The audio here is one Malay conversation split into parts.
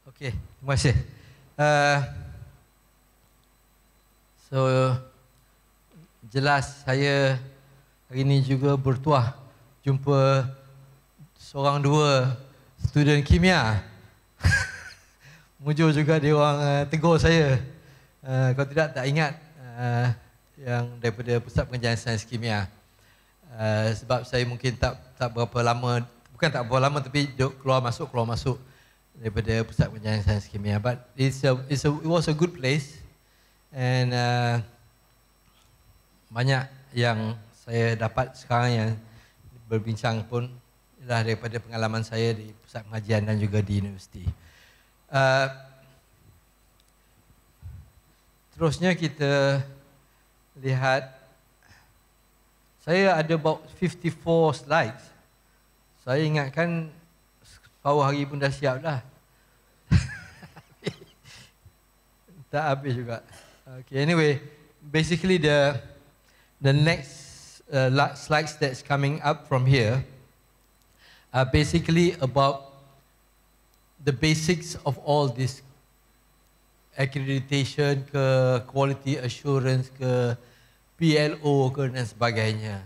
Okey, terima kasih. Uh, so, jelas saya hari ini juga bertuah jumpa seorang dua student kimia. Mujur juga dia orang tegur saya. Kalau tidak tak ingat yang daripada Pusat Pengajian Sains Kimia. Sebab saya mungkin tak berapa lama, bukan tak berapa lama tapi keluar masuk daripada Pusat Pengajian Sains Kimia. But it was a good place and banyak yang saya dapat sekarang yang berbincang pun ialah daripada pengalaman saya di Pusat Pengajian dan juga di universiti. Terusnya kita lihat, saya ada about 54 slides. Saya ingatkan separuh hari pun dah siap dah. Tak habis juga. Okay, anyway, basically the next slides that's coming up from here are basically about the basics of all this accreditation ke, quality assurance ke, PLO ke dan sebagainya.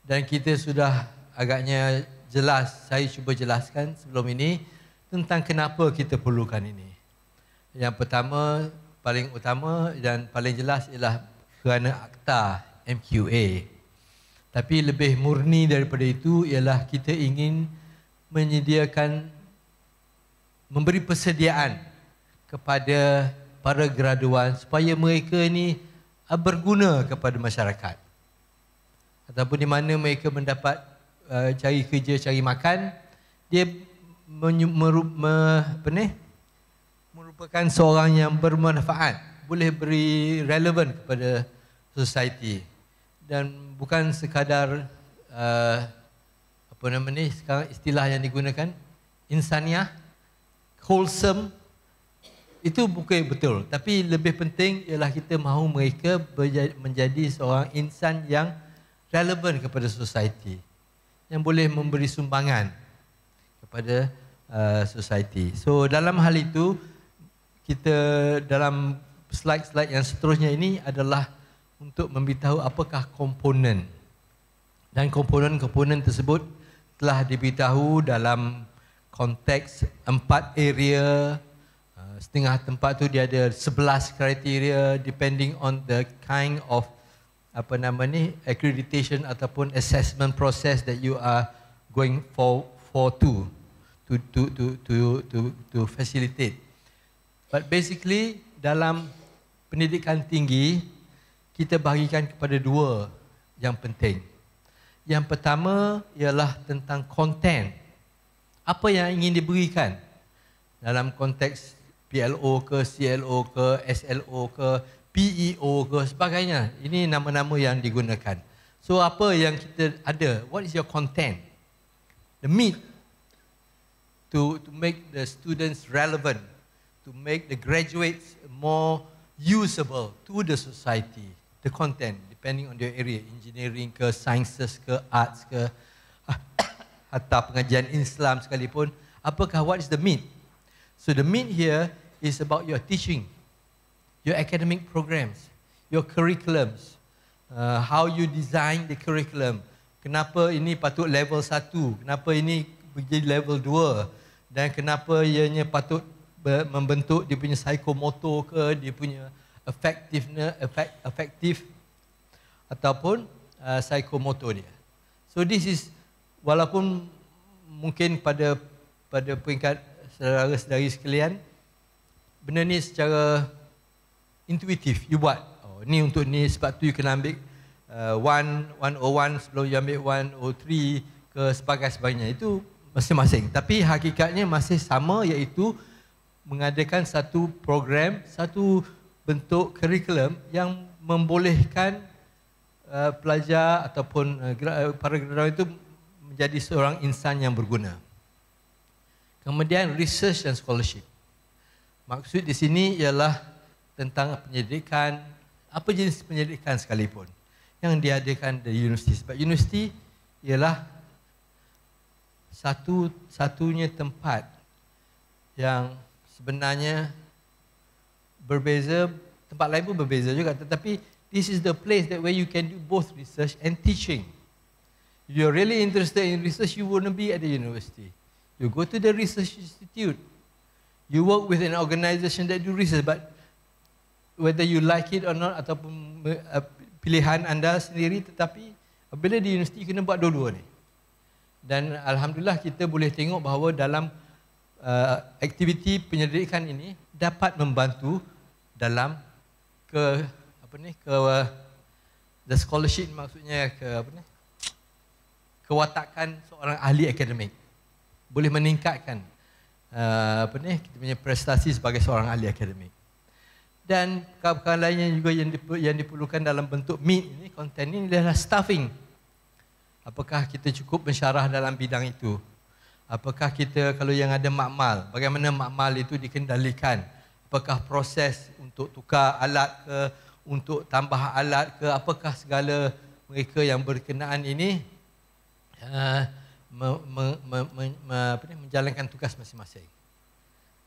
Dan kita sudah agaknya jelas, saya cuba jelaskan sebelum ini tentang kenapa kita perlukan ini. Yang pertama, paling utama dan paling jelas ialah kerana akta MQA. Tapi lebih murni daripada itu ialah kita ingin menyediakan, memberi persediaan kepada para graduan supaya mereka ini berguna kepada masyarakat. Ataupun di mana mereka mendapat cari kerja, cari makan, dia merupakan seorang yang bermanfaat, boleh beri relevan kepada society. Dan bukan sekadar sekarang istilah yang digunakan, insaniah, wholesome, itu bukan betul. Tapi lebih penting ialah kita mahu mereka menjadi seorang insan yang relevan kepada society, yang boleh memberi sumbangan kepada society. So dalam hal itu, kita dalam slide-slide yang seterusnya ini adalah untuk memberitahu apakah komponen. Dan komponen-komponen tersebut telah diberitahu dalam konteks 4 area. Setengah tempat tu dia ada 11 kriteria depending on the kind of accreditation ataupun assessment process that you are going to facilitate. But basically dalam pendidikan tinggi kita bahagikan kepada dua yang penting. Yang pertama ialah tentang konten. Apa yang ingin diberikan dalam konteks PLO ke, CLO ke, SLO ke, PEO ke, sebagainya. Ini nama-nama yang digunakan. So apa yang kita ada? What is your content? The meat to make the students relevant, to make the graduates more usable to the society. The content, depending on their area, engineering ke, sciences ke, arts ke, atau pengajian Islam sekalipun. Apakah, what is the meat? So the meat here is about your teaching, your academic programs, your curriculums, how you design the curriculum. Kenapa ini patut level 1, kenapa ini menjadi level 2, dan kenapa ianya patut membentuk dia punya psikomotor ke, dia punya effective ataupun psikomotor dia. So this is, walaupun mungkin pada peringkat saudara-saudari sekalian, benda ni secara intuitif you buat. Oh, ni untuk ni, sebab tu you kena ambil 101 sebelum you ambil 103 ke sebagainya. Itu masing-masing. Tapi hakikatnya masih sama, iaitu mengadakan satu program, satu bentuk kurikulum yang membolehkan pelajar ataupun para graduan itu menjadi seorang insan yang berguna. Kemudian research dan scholarship. Maksud di sini ialah tentang penyelidikan, apa jenis penyelidikan sekalipun yang diadakan di universiti. Sebab universiti ialah satu-satunya tempat yang sebenarnya berbeza, tempat lain pun berbeza juga, tetapi this is the place that where you can do both research and teaching. If you're really interested in research, you wouldn't be at the university. You go to the research institute. You work with an organization that do research, but whether you like it or not, ataupun pilihan anda sendiri, tetapi bila di universiti kena buat dua-dua ni. Dan Alhamdulillah kita boleh tengok bahawa dalam aktiviti penyelidikan ini dapat membantu dalam the scholarship, maksudnya kewatakan seorang ahli akademik, boleh meningkatkan kita punya prestasi sebagai seorang ahli akademik. Dan perkara lainnya juga yang diperlukan dalam bentuk meet ini, konten ini adalah staffing. Apakah kita cukup mensyarah dalam bidang itu? Apakah kita, kalau yang ada makmal, bagaimana makmal itu dikendalikan? Apakah proses untuk tukar alat ke, untuk tambah alat ke, apakah segala mereka yang berkenaan ini menjalankan tugas masing-masing.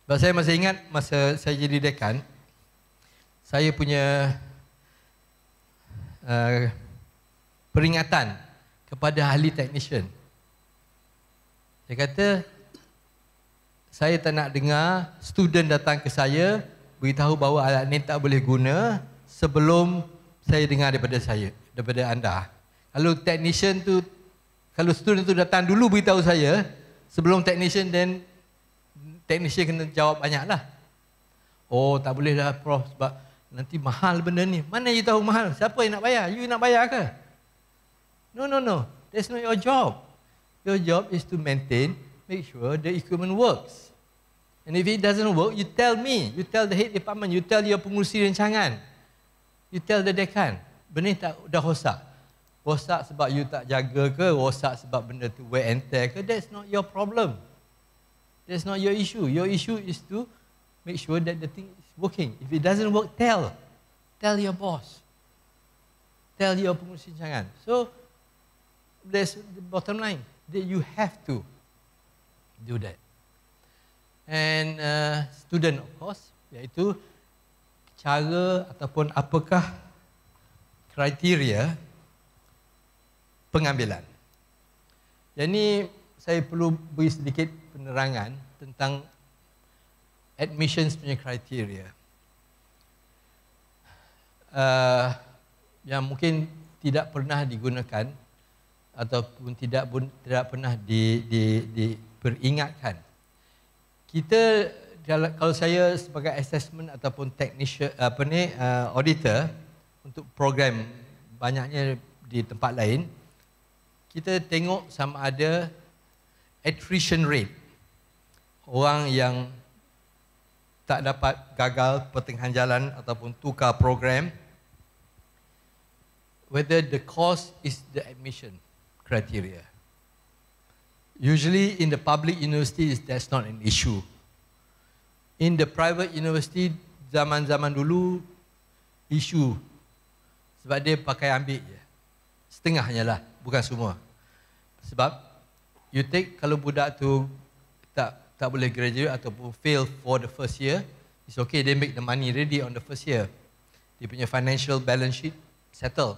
Sebab saya masih ingat masa saya jadi dekan, saya punya peringatan kepada ahli technician. Saya kata, saya tak nak dengar student datang ke saya beritahu bahawa alat ni tak boleh guna sebelum saya dengar daripada anda. Kalau technician tu, kalau student tu datang dulu beritahu saya sebelum technician, then technician kena jawab banyaklah. Oh, tak boleh dah Prof, sebab nanti mahal benda ni. Mana you tahu mahal? Siapa yang nak bayar? You nak bayar ke? No. That's not your job. Your job is to maintain, make sure the equipment works. And if it doesn't work, you tell me. You tell the head department. You tell your pengurusi rancangan. You tell the dekan. Benda tak dah rosak. Rosak sebab you tak jaga ke? Rosak sebab benda tu wear and tear ke? That's not your problem. That's not your issue. Your issue is to make sure that the thing is working. If it doesn't work, tell your boss. Tell your pengurusi rancangan. So, that's the bottom line. That you have to do that. And student, of course, iaitu cara ataupun apakah kriteria pengambilan. Jadi saya perlu beri sedikit penerangan tentang admissions punya kriteria. Yang mungkin tidak pernah digunakan ataupun tidak pernah diperingatkan. Kita, kalau saya sebagai assessment ataupun technician, auditor untuk program banyaknya di tempat lain, kita tengok sama ada attrition rate, orang yang tak dapat, gagal pertengahan jalan ataupun tukar program, whether the cause is the admission criteria. Usually in the public universities, that's not an issue. In the private university, zaman-zaman dulu, isu. Sebab dia pakai ambil je. Setengahnya lah, bukan semua. Sebab, you take, kalau budak tu tak boleh graduate ataupun fail for the first year, it's okay, they make the money ready on the first year. Dia punya financial balance sheet settle.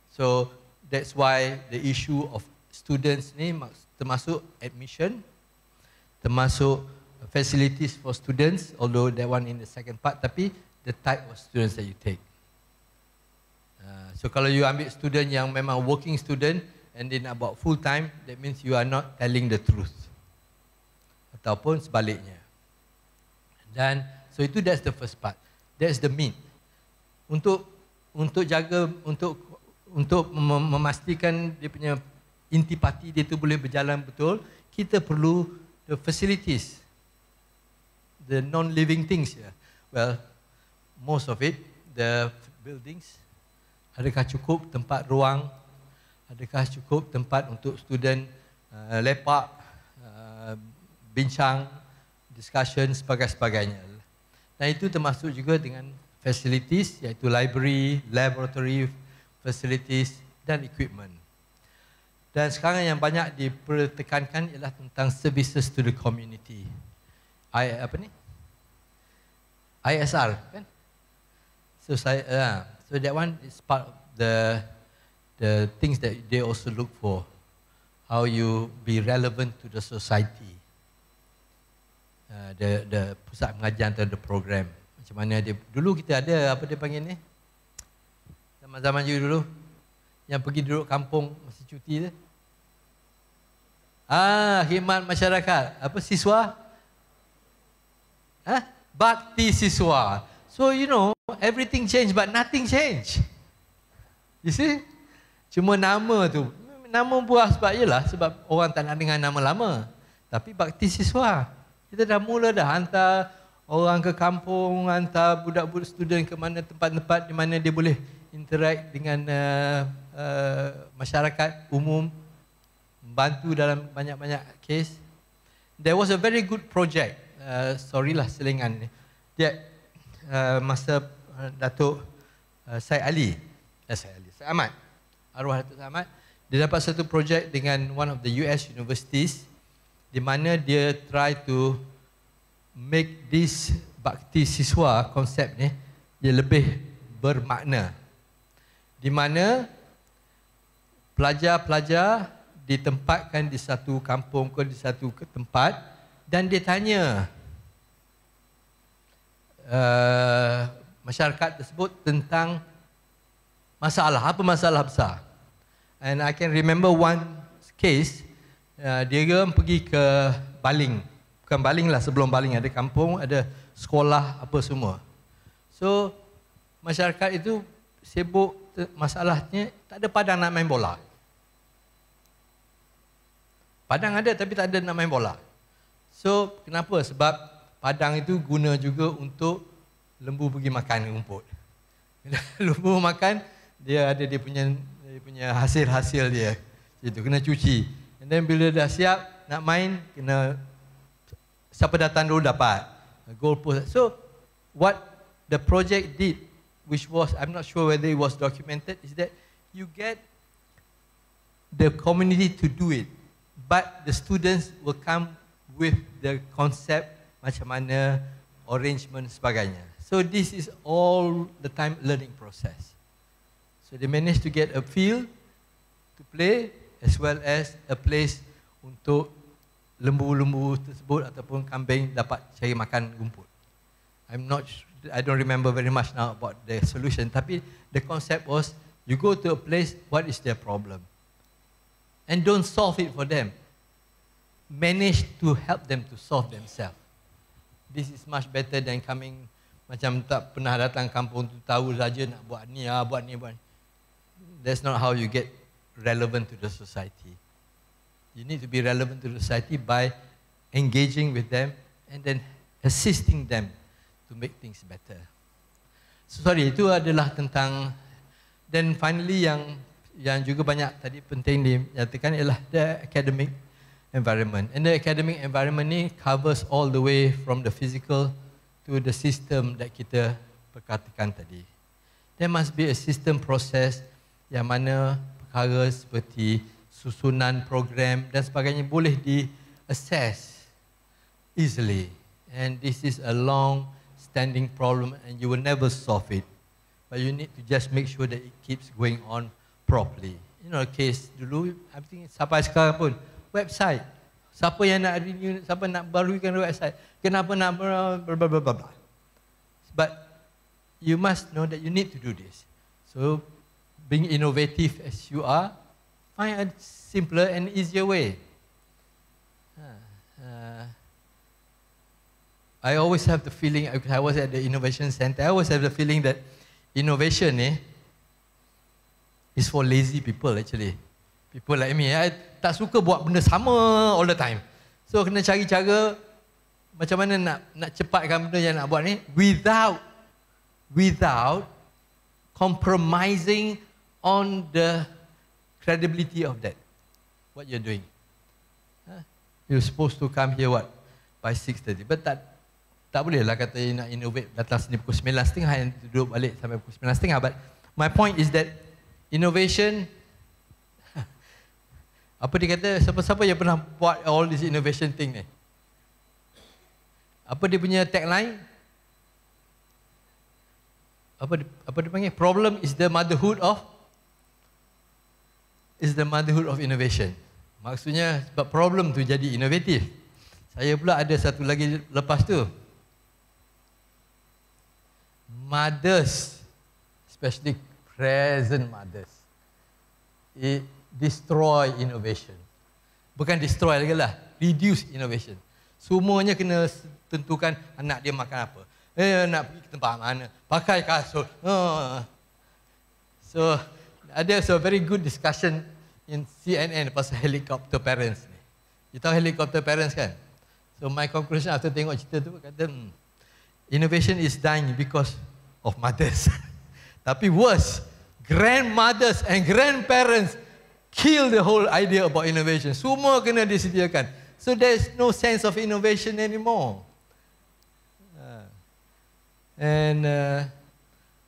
So, that's why the issue of students ni termasuk admission, termasuk facilities for students, although that one in the second part, tapi the type of students that you take. So kalau you ambil student yang memang working student and then about full time, that means you are not telling the truth. Ataupun sebaliknya. Dan so itu that's the first part. That's the mean. Untuk jaga, untuk memastikan dia punya intipati dia tu boleh berjalan betul, kita perlu the facilities, the non-living things. Well, most of it, the buildings, adakah cukup tempat ruang, adakah cukup tempat untuk student lepak, bincang, discussion, sebagainya. Dan itu termasuk juga dengan facilities, iaitu library, laboratory facilities dan equipment. Dan sekarang yang banyak dipertekankan ialah tentang services to the community. ISR kan. So so that one is part of the things that they also look for, how you be relevant to the society. The pusat pengajian atau the program, macam mana dia dulu kita ada apa dia panggil ni, zaman-zaman you dulu yang pergi duduk kampung masa cuti tu, khidmat masyarakat, apa siswa, bakti siswa. So you know, everything change but nothing change. You see, cuma nama tu, nama buah sebab yelah, sebab orang tak nak dengar nama lama. Tapi bakti siswa, kita dah mula dah hantar orang ke kampung, hantar budak-budak student ke mana tempat-tempat di mana dia boleh interact dengan masyarakat umum, membantu dalam banyak-banyak kes. There was a very good project, sorry lah selingan ni, dia masa Datuk Syed Ahmad, arwah Datuk Syed Ahmad, dia dapat satu projek dengan one of the US universities di mana dia try to make this bakti siswa konsep ni dia lebih bermakna, di mana pelajar-pelajar ditempatkan di satu kampung ke di satu tempat dan dia tanya masyarakat tersebut tentang apa masalah besar. And I can remember one case, dia pergi ke Baling. Bukan Baling lah, sebelum Baling ada kampung, ada sekolah, apa semua. So, masyarakat itu sibuk, masalahnya tak ada padang nak main bola. Padang ada tapi tak ada nak main bola. So, kenapa? Sebab padang itu guna juga untuk lembu pergi makan rumput. Bila lembu makan, dia ada dia punya hasil-hasil dia. Itu kena cuci. And then bila dah siap nak main, kena siapa datang dulu dapat goal post. So what the project did, which was, I'm not sure whether it was documented, is that you get the community to do it, but the students will come with the concept macam mana arrangement sebagainya. So this is all the time learning process. So they managed to get a field to play as well as a place untuk lembu-lembu tersebut ataupun kambing dapat cari makan rumput. I don't remember very much now about the solution, tapi the concept was you go to a place, what is their problem? And don't solve it for them. Manage to help them to solve themselves. This is much better than coming macam tak pernah datang kampung tu, tahu saja nak buat ni, buat ni. That's not how you get relevant to the society. You need to be relevant to the society by engaging with them and then assisting them to make things better. So, sorry, itu adalah tentang, then finally yang juga banyak tadi penting dinyatakan ialah the academic environment. And the academic environment ni covers all the way from the physical to the system that kita perkatakan tadi. There must be a system process yang mana perkara seperti susunan program dan sebagainya boleh di-assess easily. And this is a long-standing problem and you will never solve it. But you need to just make sure that it keeps going on properly. You know, case dulu, I think sampai sekarang pun, website. Siapa yang nak renew, siapa nak barukan website? Kenapa nak blah, blah, blah, blah. But you must know that you need to do this. So, being innovative as you are, find a simpler and easier way. I always have the feeling, I was at the Innovation Center, I always have the feeling that innovation is for lazy people actually. People like me, I tak suka buat benda sama all the time. So kena cari cara macam mana nak cepatkan benda yang nak buat ni without compromising on the credibility of that, what you're doing. You're supposed to come here by 6:30, but tak boleh lah kata nak innovate datang sini pukul 9:30 and duduk balik sampai pukul 9:30. But my point is that innovation, apa dia kata, siapa-siapa yang pernah buat all this innovation thing ni? Apa dia punya tagline? apa dia panggil? Problem is the motherhood of innovation. Maksudnya sebab problem tu jadi inovatif. Saya pula ada satu lagi lepas tu. Mothers, especially present mothers, it destroy innovation. Bukan destroy lagi lah, reduce innovation. Semuanya kena tentukan anak dia makan apa. Nak pergi ke tempat mana, pakai kasut. So, ada a very good discussion in CNN pasal helicopter parents ni. You tahu helicopter parents kan? So my conclusion after tengok cerita tu kata innovation is dying because of mothers. Tapi worse, grandmothers and grandparents kill the whole idea about innovation. Semua kena disediakan. So there is no sense of innovation anymore.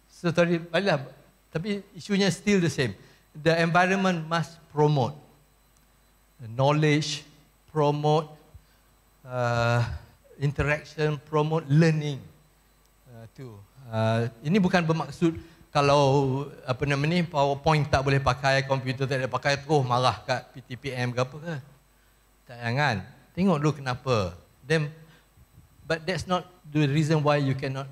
So tadi baiklah, tapi isunya still the same. The environment must promote knowledge, promote interaction, promote learning too. Ini bukan bermaksud kalau PowerPoint tak boleh pakai, komputer tak boleh pakai, terus marah kat PTPM ke apa ke. Tak, jangan. Tengok dulu kenapa. But that's not the reason why you cannot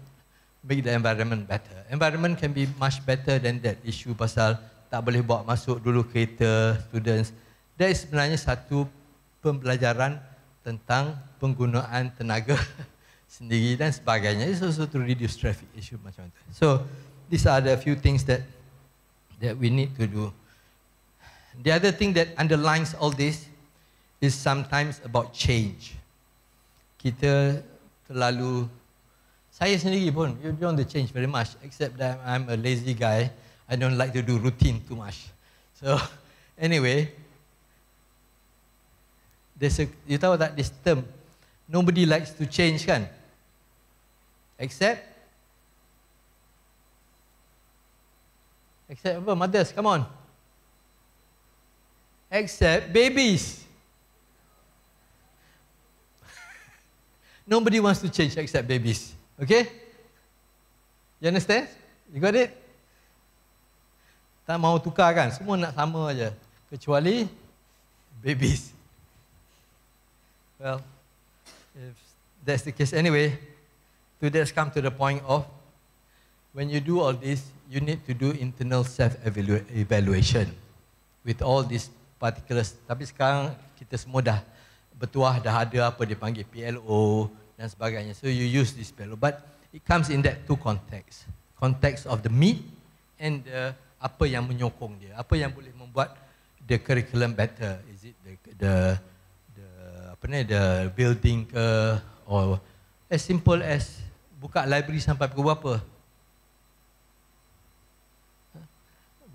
make the environment better. Environment can be much better than that issue pasal tak boleh bawa masuk dulu kereta students. That is sebenarnya satu pembelajaran tentang penggunaan tenaga sendiri dan sebagainya. It's also to reduce traffic issue macam tu. So these are the few things that we need to do. The other thing that underlines all this is sometimes about change. Kita terlalu, saya sendiri pun, you don't want to change very much, except that I'm a lazy guy. I don't like to do routine too much. So anyway, you tahu tak this term, nobody likes to change kan? Except apa? Mothers, come on. Except babies. Nobody wants to change except babies. Okay? You understand? You got it? Tak mau tukar kan? Semua nak sama aja. Kecuali babies. Well, if that's the case anyway, let's come to the point of when you do all this, you need to do internal self-evaluation with all these particulars. Tapi sekarang kita semua dah bertuah, dah ada apa dia panggil PLO dan sebagainya. So you use this PLO, but it comes in that two contexts. Context of the meat and apa yang menyokong dia, apa yang boleh membuat the curriculum better. Is it the building ke, or as simple as buka library sampai pukul berapa?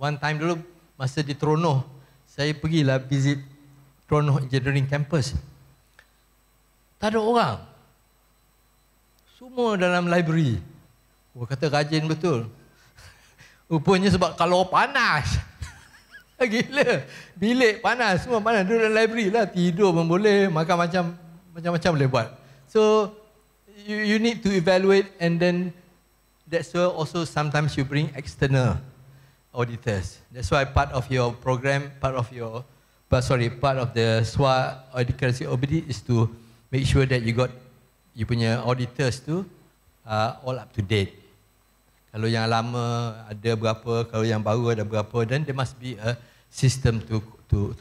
One time dulu masa di Tronoh, saya pergilah visit Tronoh Engineering Campus. Tak ada orang. Semua dalam library. Kata rajin betul. Rupanya sebab kalau panas. Gila. Bilik panas, semua panas. Duduk dalam library lah. Tidur pun boleh, makan macam-macam boleh buat. So, you need to evaluate, and then that's why also sometimes you bring external auditors. That's why part of your program, part of the SWA audit is to make sure that you punya auditors tu all up to date. Kalau yang lama ada berapa, kalau yang baru ada berapa, then there must be a system to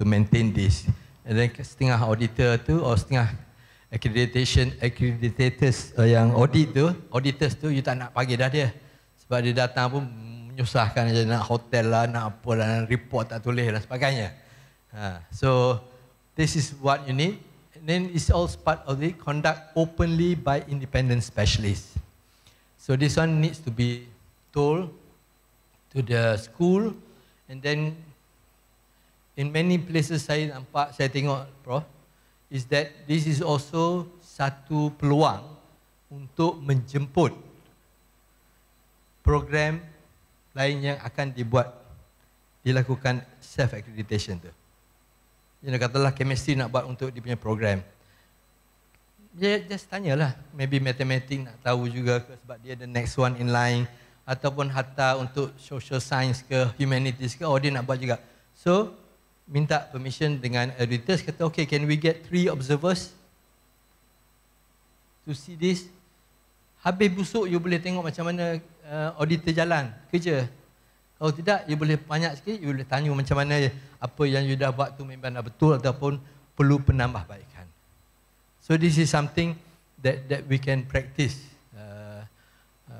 maintain this. And then setengah auditor tu, or setengah accreditators yang auditors tu, you tak nak panggil dah dia. Sebab dia datang pun menyusahkan aja, nak hotel lah, nak apa lah, report tak tulis dan sebagainya. So this is what you need. And then it's all part of the conduct openly by independent specialists. So this one needs to be told to the school, and then in many places saya tengok, Prof, is that this is also satu peluang untuk menjemput program lain yang akan dilakukan self-accreditation tu. Katalah chemistry nak buat untuk dia punya program. Just tanyalah, maybe mathematics nak tahu juga ke, sebab dia the next one in line, ataupun hatta untuk social science ke humanities ke, dia nak buat juga. So minta permission dengan auditors, kata okay, can we get 3 observers to see this? Habis busuk you boleh tengok macam mana auditor jalan kerja. Kalau tidak, you boleh banyak sikit, you boleh tanya macam mana apa yang you dah buat tu memang dah betul ataupun perlu penambahbaikan. So this is something that we can practice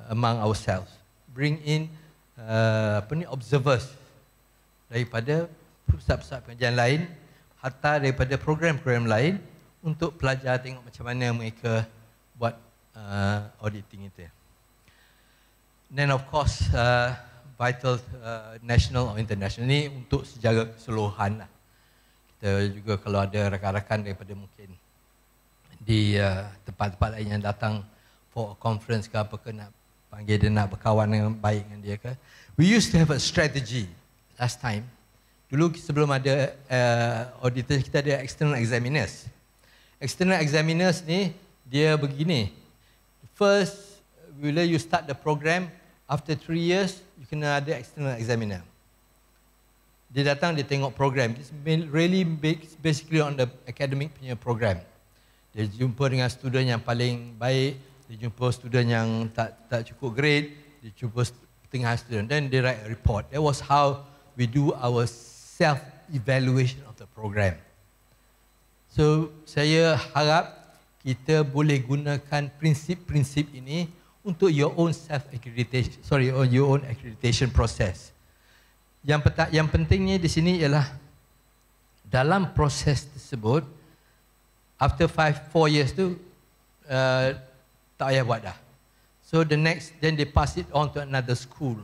among ourselves. Bring in observers daripada pusat-pusat pengajian lain, hatta daripada program-program lain untuk pelajar tengok macam mana mereka buat auditing itu. Then of course vital national or international ni untuk secara keseluruhan lah. Kita juga kalau ada rakan-rakan daripada mungkin di tempat-tempat lain yang datang for a conference ke apa ke, nak panggil dia nak berkawan dengan baik dengan dia ke. We used to have a strategy last time. Dulu sebelum ada auditor, kita ada external examiners. External examiners ni dia begini. First, bila you start the program, after 3 years, you kena ada external examiner. Dia datang, dia tengok program. It's really basically on the academic punya program. Dia jumpa dengan student yang paling baik, dia jumpa student yang tak cukup grade, dia jumpa tengah student, then they write a report. That was how we do our self-evaluation of the program. So, saya harap kita boleh gunakan prinsip-prinsip ini untuk your own self-accreditation, your own accreditation process. Yang pentingnya di sini ialah dalam proses tersebut, after 4 years tu, tak payah buat dah. So the next, then they pass it on to another school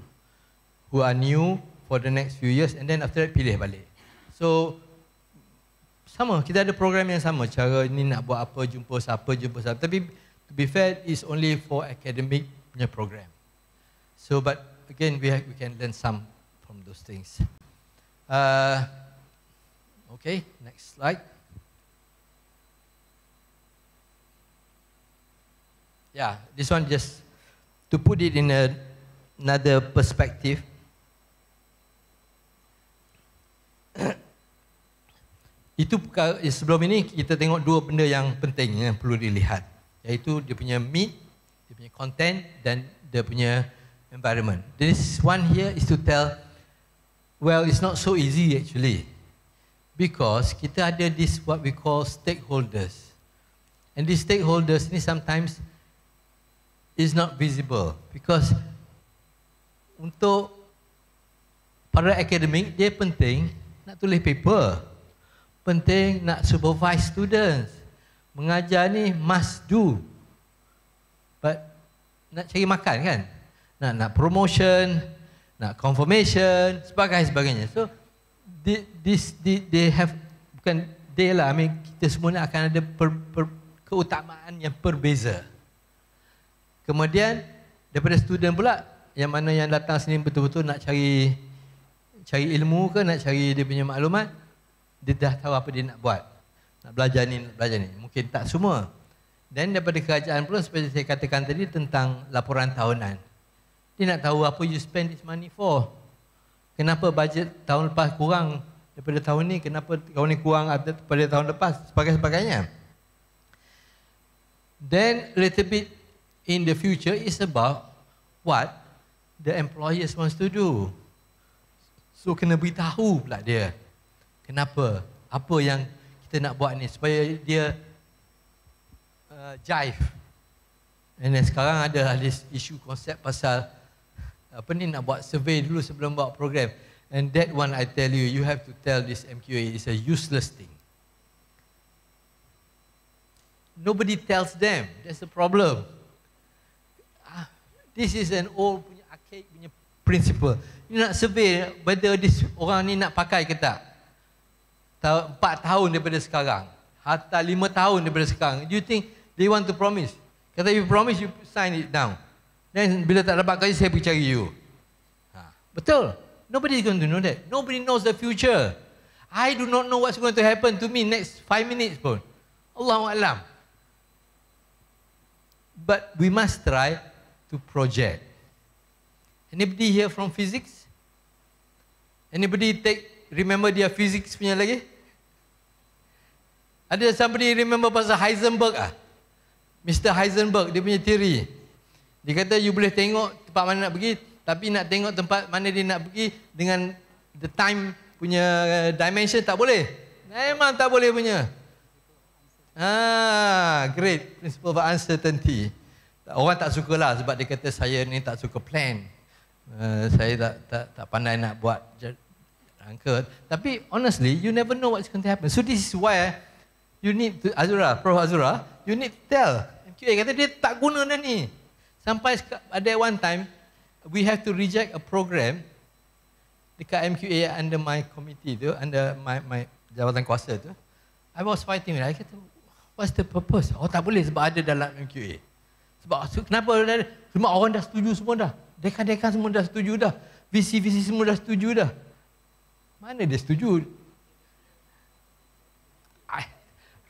who are new for the next few years, and then after that pilih balik. So sama, kita ada program yang sama, cara ni nak buat apa, jumpa siapa. Tapi to be fair, it's only for academic punya program. So but again, we can learn some from those things. Okay, next slide. Yeah, this one just to put it in another perspective. Itu sebelum ini kita tengok 2 benda yang penting yang perlu dilihat, iaitu dia punya meat, dia punya content dan dia punya environment. This one here is to tell, well, it's not so easy actually, because kita ada this what we call stakeholders, and these stakeholders ni sometimes is not visible, because untuk para akademik dia penting nak tulis paper, penting nak supervise students, mengajar ni must do, but nak cari makan kan, nak promotion, nak confirmation, sebagainya. So they have, bukan they lah, I mean kita semua akan ada keutamaan yang berbeza. Kemudian daripada student pula, yang mana yang datang sini betul-betul nak cari ilmu ke, nak cari dia punya maklumat, dia dah tahu apa dia nak buat. Nak belajar ni, mungkin tak semua. Dan daripada kerajaan pula, seperti saya katakan tadi tentang laporan tahunan. Dia nak tahu apa you spend this money for. Kenapa bajet tahun lepas kurang daripada tahun ni, kenapa tahun ni kurang daripada tahun lepas, sebagainya. Then a little bit in the future is about what the employers wants to do. So kena beritahu pula dia. Kenapa? Apa yang kita nak buat ni supaya dia jive. And then sekarang ada this isu konsep pasal apa ni, nak buat survey dulu sebelum buat program. And that one I tell you, you have to tell this MQA is a useless thing. Nobody tells them. That's the problem. This is an old punya archaic punya principle. You nak survey whether this orang ni nak pakai ke tak. 4 tahun daripada sekarang, hatta 5 tahun daripada sekarang. Do you think they want to promise? Kata you promise, you sign it down. Then bila tak dapat kerja, saya pergi cari you. Betul. Nobody is going to know that. Nobody knows the future. I do not know what's going to happen to me next 5 minutes pun. Allahu a'lam. But we must try to project. Anybody here from physics? Anybody remember dia physics punya lagi? Ada somebody remember pasal Heisenberg ah? Mr. Heisenberg, dia punya teori. Dia kata you boleh tengok tempat mana nak pergi, tapi nak tengok tempat mana dia nak pergi dengan the time punya dimension tak boleh. Memang tak boleh punya. Great. Principle of uncertainty. Orang tak suka lah sebab dia kata saya ni tak suka plan. Saya tak pandai nak buat rangka. Tapi honestly, you never know what's going to happen. So this is why you need to, Prof. Azura, you need to tell. MQA kata dia tak guna dah ni. Sampai ada one time, we have to reject a program dekat MQA under my committee tu, under my jawatan kuasa tu. I was fighting with her. I kata, what's the purpose? Oh tak boleh sebab ada dalam MQA. Sebab kenapa? Semua orang dah setuju semua dah. Dekan-dekan semua dah setuju dah. Visi-visi semua dah setuju dah. Mana dia setuju?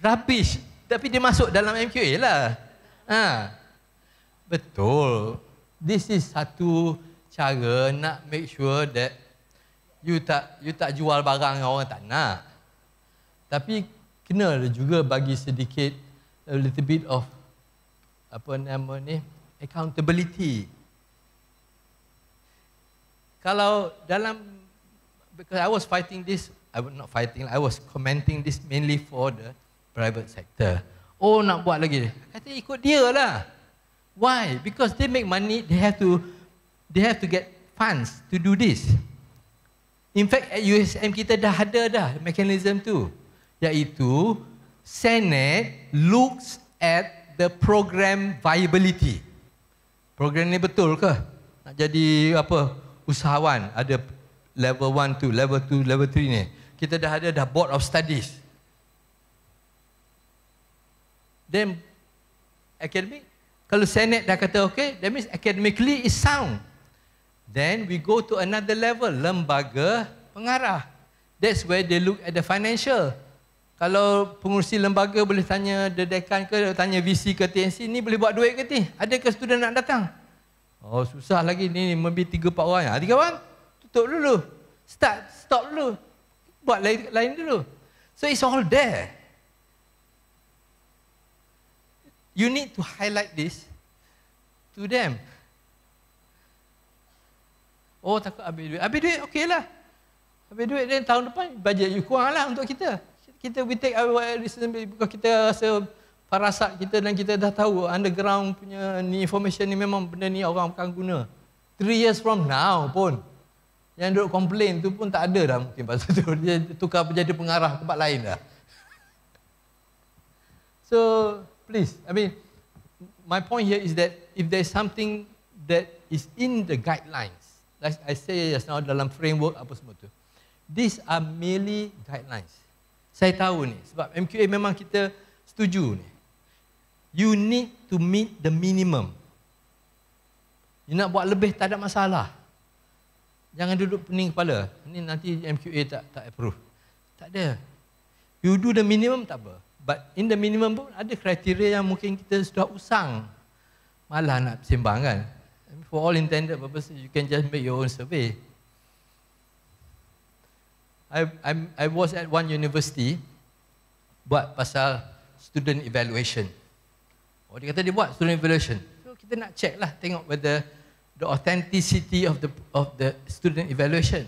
Rubbish. Tapi dia masuk dalam MQA lah. Betul. This is satu cara nak make sure that you tak jual barang yang orang tak nak. Tapi kena juga bagi sedikit a little bit of accountability. Kalau dalam, because I was fighting this, I was commenting this mainly for the private sector. Oh nak buat lagi. Kata ikut dia lah. Why? Because they make money, they have to get funds to do this. In fact at USM kita dah ada mechanism tu. Iaitu Senate looks at the program viability. Program ni betul ke? Nak jadi usahawan, ada level 1 tu, level 2, level 3 ni. Kita dah ada board of studies. Then academic, kalau Senate dah kata okay, that means academically is sound. Then we go to another level, lembaga pengarah. That's where they look at the financial. Kalau pengurusi lembaga boleh tanya dekan ke, tanya VC ke TNC, ni boleh buat duit ke ni? Ada ke student nak datang? Oh susah lagi ni, maybe 3-4 orang. 3 orang? Tutup dulu. Stop dulu. Buat lain dulu. So it's all there. You need to highlight this to them. Oh takut habis duit. Habis duit okey lah. Habis duit dan tahun depan bajet you kurang lah untuk kita. We take our decision because kita rasa parasat kita dan kita dah tahu underground punya ni information ni memang benda ni orang akan guna. 3 years from now pun yang duduk komplain tu pun tak ada dah mungkin pasal tu. Dia tukar menjadi pengarah tempat lain dah. So please, my point here is that if there is something that is in the guidelines, like I say just now dalam framework apa semua tu, these are merely guidelines. Saya tahu ni, sebab MQA memang kita setuju ni. You need to meet the minimum. You nak buat lebih tak ada masalah. Jangan duduk pening kepala. Ni nanti MQA tak approve. Tak ada. You do the minimum tak apa. But in the minimum pun ada kriteria yang mungkin kita sudah usang. Malah nak sembang kan. For all intended purposes, you can just make your own survey. I was at one university buat pasal student evaluation. Oh dia kata dia buat student evaluation. So kita nak check lah, tengok whether the authenticity of the student evaluation.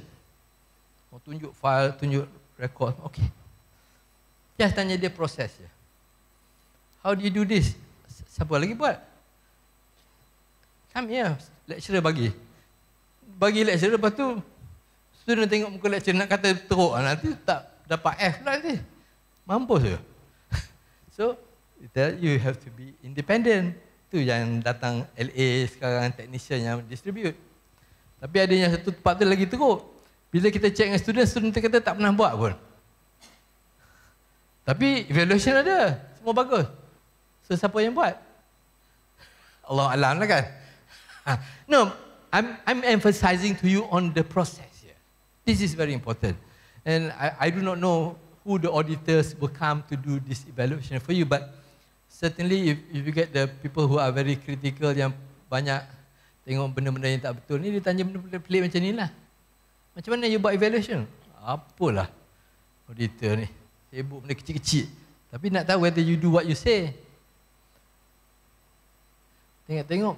Oh tunjuk file, tunjuk record. Okay. Just tanya dia proses je. How do you do this? Siapa lagi buat? Come here, lecturer bagi. Bagi lecturer, lepas tu student tengok muka lecturer nak kata teruk, nanti tak dapat F lah nanti. Mampus je. So, you have to be independent. Tu yang datang LA sekarang, technician yang distribute. Tapi ada yang satu tempat tu lagi teruk. Bila kita check dengan student kata tak pernah buat pun. Tapi evaluation ada, semua bagus. So siapa yang buat? Allah alam lah kan. No, I'm emphasizing to you on the process here. This is very important. And I do not know who the auditors will come to do this evaluation for you, but certainly if you get the people who are very critical, yang banyak tengok benda-benda yang tak betul ni, dia tanya benda-benda pelik macam ni lah. Macam mana you buat evaluation? Apalah auditor ni, sibuk benda kecil-kecil. Tapi nak tahu whether you do what you say. Tengok-tengok.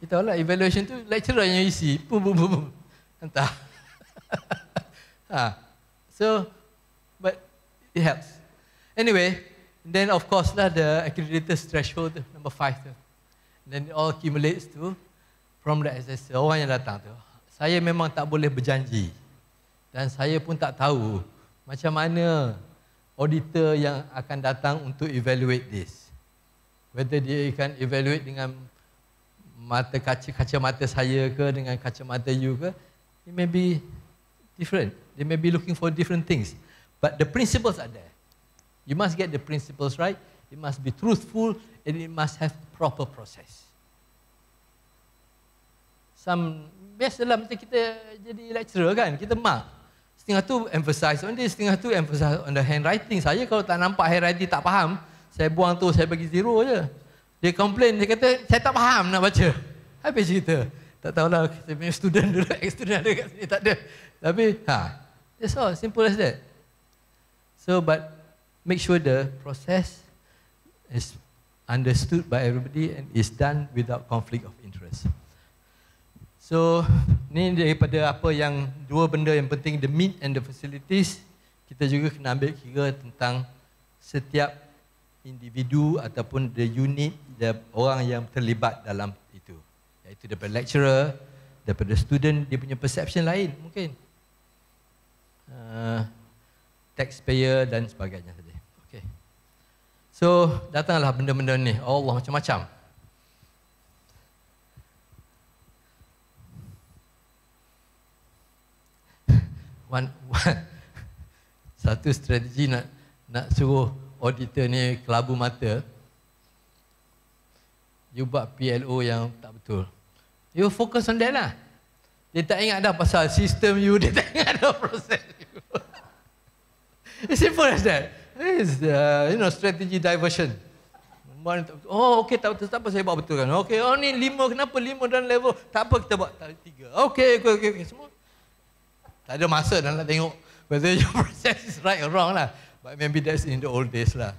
Kita tahu lah evaluation tu lecturer yang isi. Boom. Entah. So, but it helps. Anyway, then of course lah the accreditor's threshold number 5 tu. Then it all accumulates to from the assessor, orang yang datang tu. Saya memang tak boleh berjanji. Dan saya pun tak tahu macam mana auditor yang akan datang untuk evaluate this. Whether dia akan evaluate dengan kacamata saya ke, dengan kacamata you ke, it may be different. They may be looking for different things. But the principles are there. You must get the principles right. It must be truthful and it must have proper process. Biasalah macam kita jadi lecturer kan, kita mark. Setengah tu emphasize on this, setengah tu emphasize on the handwriting. Saya kalau tak nampak handwriting tak faham, saya buang tu, saya bagi 0 je. Dia complain, dia kata, saya tak faham nak baca. Habis cerita. Tak tahulah, saya punya student dulu, ex-student ada kat sini, tak ada. Tapi, that's all, simple as that. So, but make sure the process is understood by everybody and is done without conflict of interest. So, ni daripada apa yang dua benda yang penting, the meat and the facilities, kita juga kena ambil kira tentang setiap individu ataupun the unit, orang yang terlibat dalam itu. Iaitu daripada lecturer, daripada student, dia punya perception lain mungkin. Taxpayer dan sebagainya. Okay. So, datanglah benda-benda ni. Allah, macam-macam. Satu strategi nak suruh auditor ni kelabu mata, you buat PLO yang tak betul. You focus on that lah. Dia tak ingat dah pasal sistem you, dia tak ingat dah proses you. It's simple as that. It's strategy diversion. Oh, okay, tak apa saya buat betul kan. Okay, oh ni 5, kenapa 5 dan level? Tak apa, kita buat 3. Okay, semua. Tak ada masa dah nak tengok whether your process is right or wrong lah. But maybe that's in the old days lah.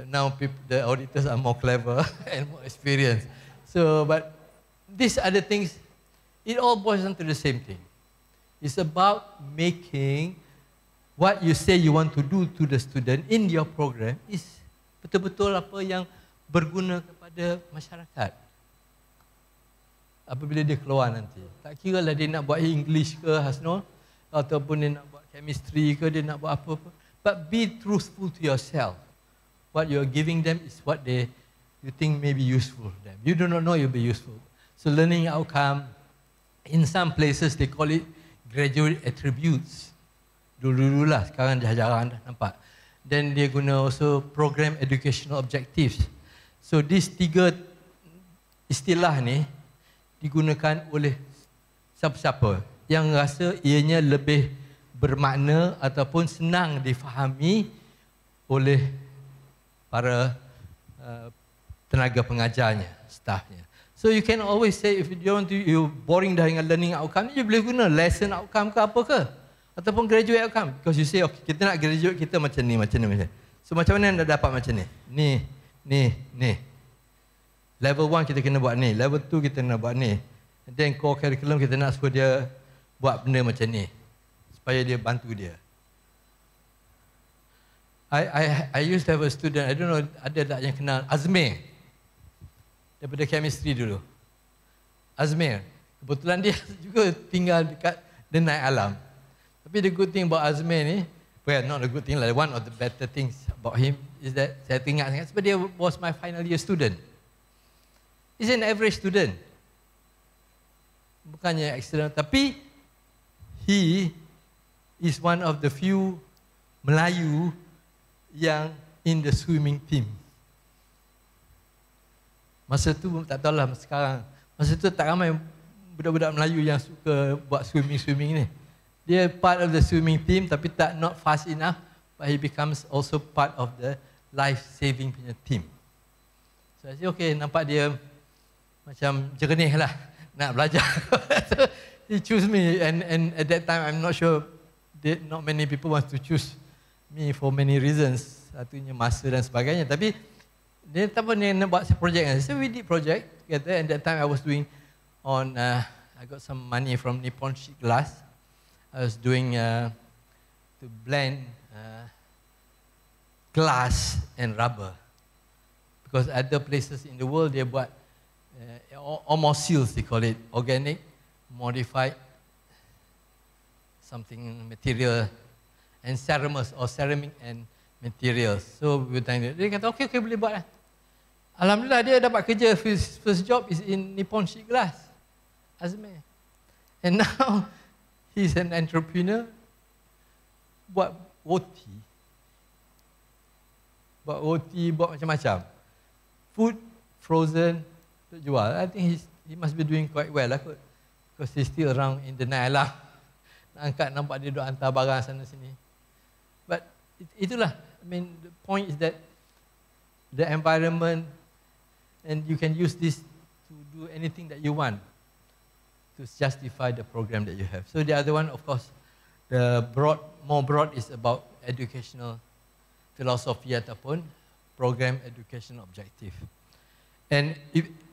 Now the auditors are more clever and more experienced. So, but these are the things, it all boils down to the same thing. It's about making what you say you want to do to the student in your program is betul-betul apa yang berguna kepada masyarakat. Apabila dia keluar nanti. Tak kira lah dia nak buat English ke, Hasnul, ataupun dia nak buat chemistry ke, dia nak buat apa-apa. But be truthful to yourself. What you're giving them is what you think may be useful to them. You do not know you'll be useful. So learning outcome, in some places they call it graduate attributes. Dulu-dulu lah, sekarang dah jarang dah nampak. Then dia guna also program educational objectives. So these 3 istilah ni digunakan oleh siapa-siapa yang rasa ianya lebih bermakna ataupun senang difahami oleh para tenaga pengajarnya, staffnya. So you can always say, if you want to, you boring dah dengan learning outcome, you boleh guna lesson outcome ke apa ke, ataupun graduate outcome. Because you say, okay, kita nak graduate kita macam ni. So macam mana nak dapat macam ni. Ni. Level 1 kita kena buat ni, level 2 kita kena buat ni. And then core curriculum kita nak suruh dia buat benda macam ni supaya dia bantu dia. I used to have a student, I don't know ada tak yang kenal Azmir daripada chemistry dulu. Azmir, kebetulan dia juga tinggal dekat Denai Alam. Tapi the good thing about Azmir ni, well, not the good thing lah, one of the better things about him is that saya ingat sangat sebab dia was my final year student. He's an average student. Bukannya excellent, tapi he is one of the few Melayu yang in the swimming team. Masa tu tak tahulah sekarang. Masa tu tak ramai budak-budak Melayu yang suka buat swimming ni. Dia part of the swimming team tapi not fast enough, but he becomes also part of the life saving punya team. So I say okay, nampak dia macam jernih lah nak belajar. So, he choose me and at that time I'm not sure not many people want to choose me for many reasons. Satunya masa dan sebagainya. Tapi dia tak pernah nak buat project. So we did project together and that time I was doing on I got some money from Nippon Sheet Glass. I was doing to blend glass and rubber. Because other places in the world they buat seals, they call it, organic, modified, something material, and ceramics or ceramic and materials. So we tanya dia kata okay boleh buat lah. Alhamdulillah dia dapat kerja, first job is in Nippon Sheet Glass, Azmi. And now he's an entrepreneur, buat OT, buat macam-macam. Food, frozen, untuk jual. I think he must be doing quite well lah kot. Because he's still around in the night lah. Nak angkat, nampak dia duk hantar barang sana sini. But itulah, I mean the point is that the environment and you can use this to do anything that you want to justify the program that you have. So the other one, of course, the more broad is about educational philosophy ataupun program educational objective. And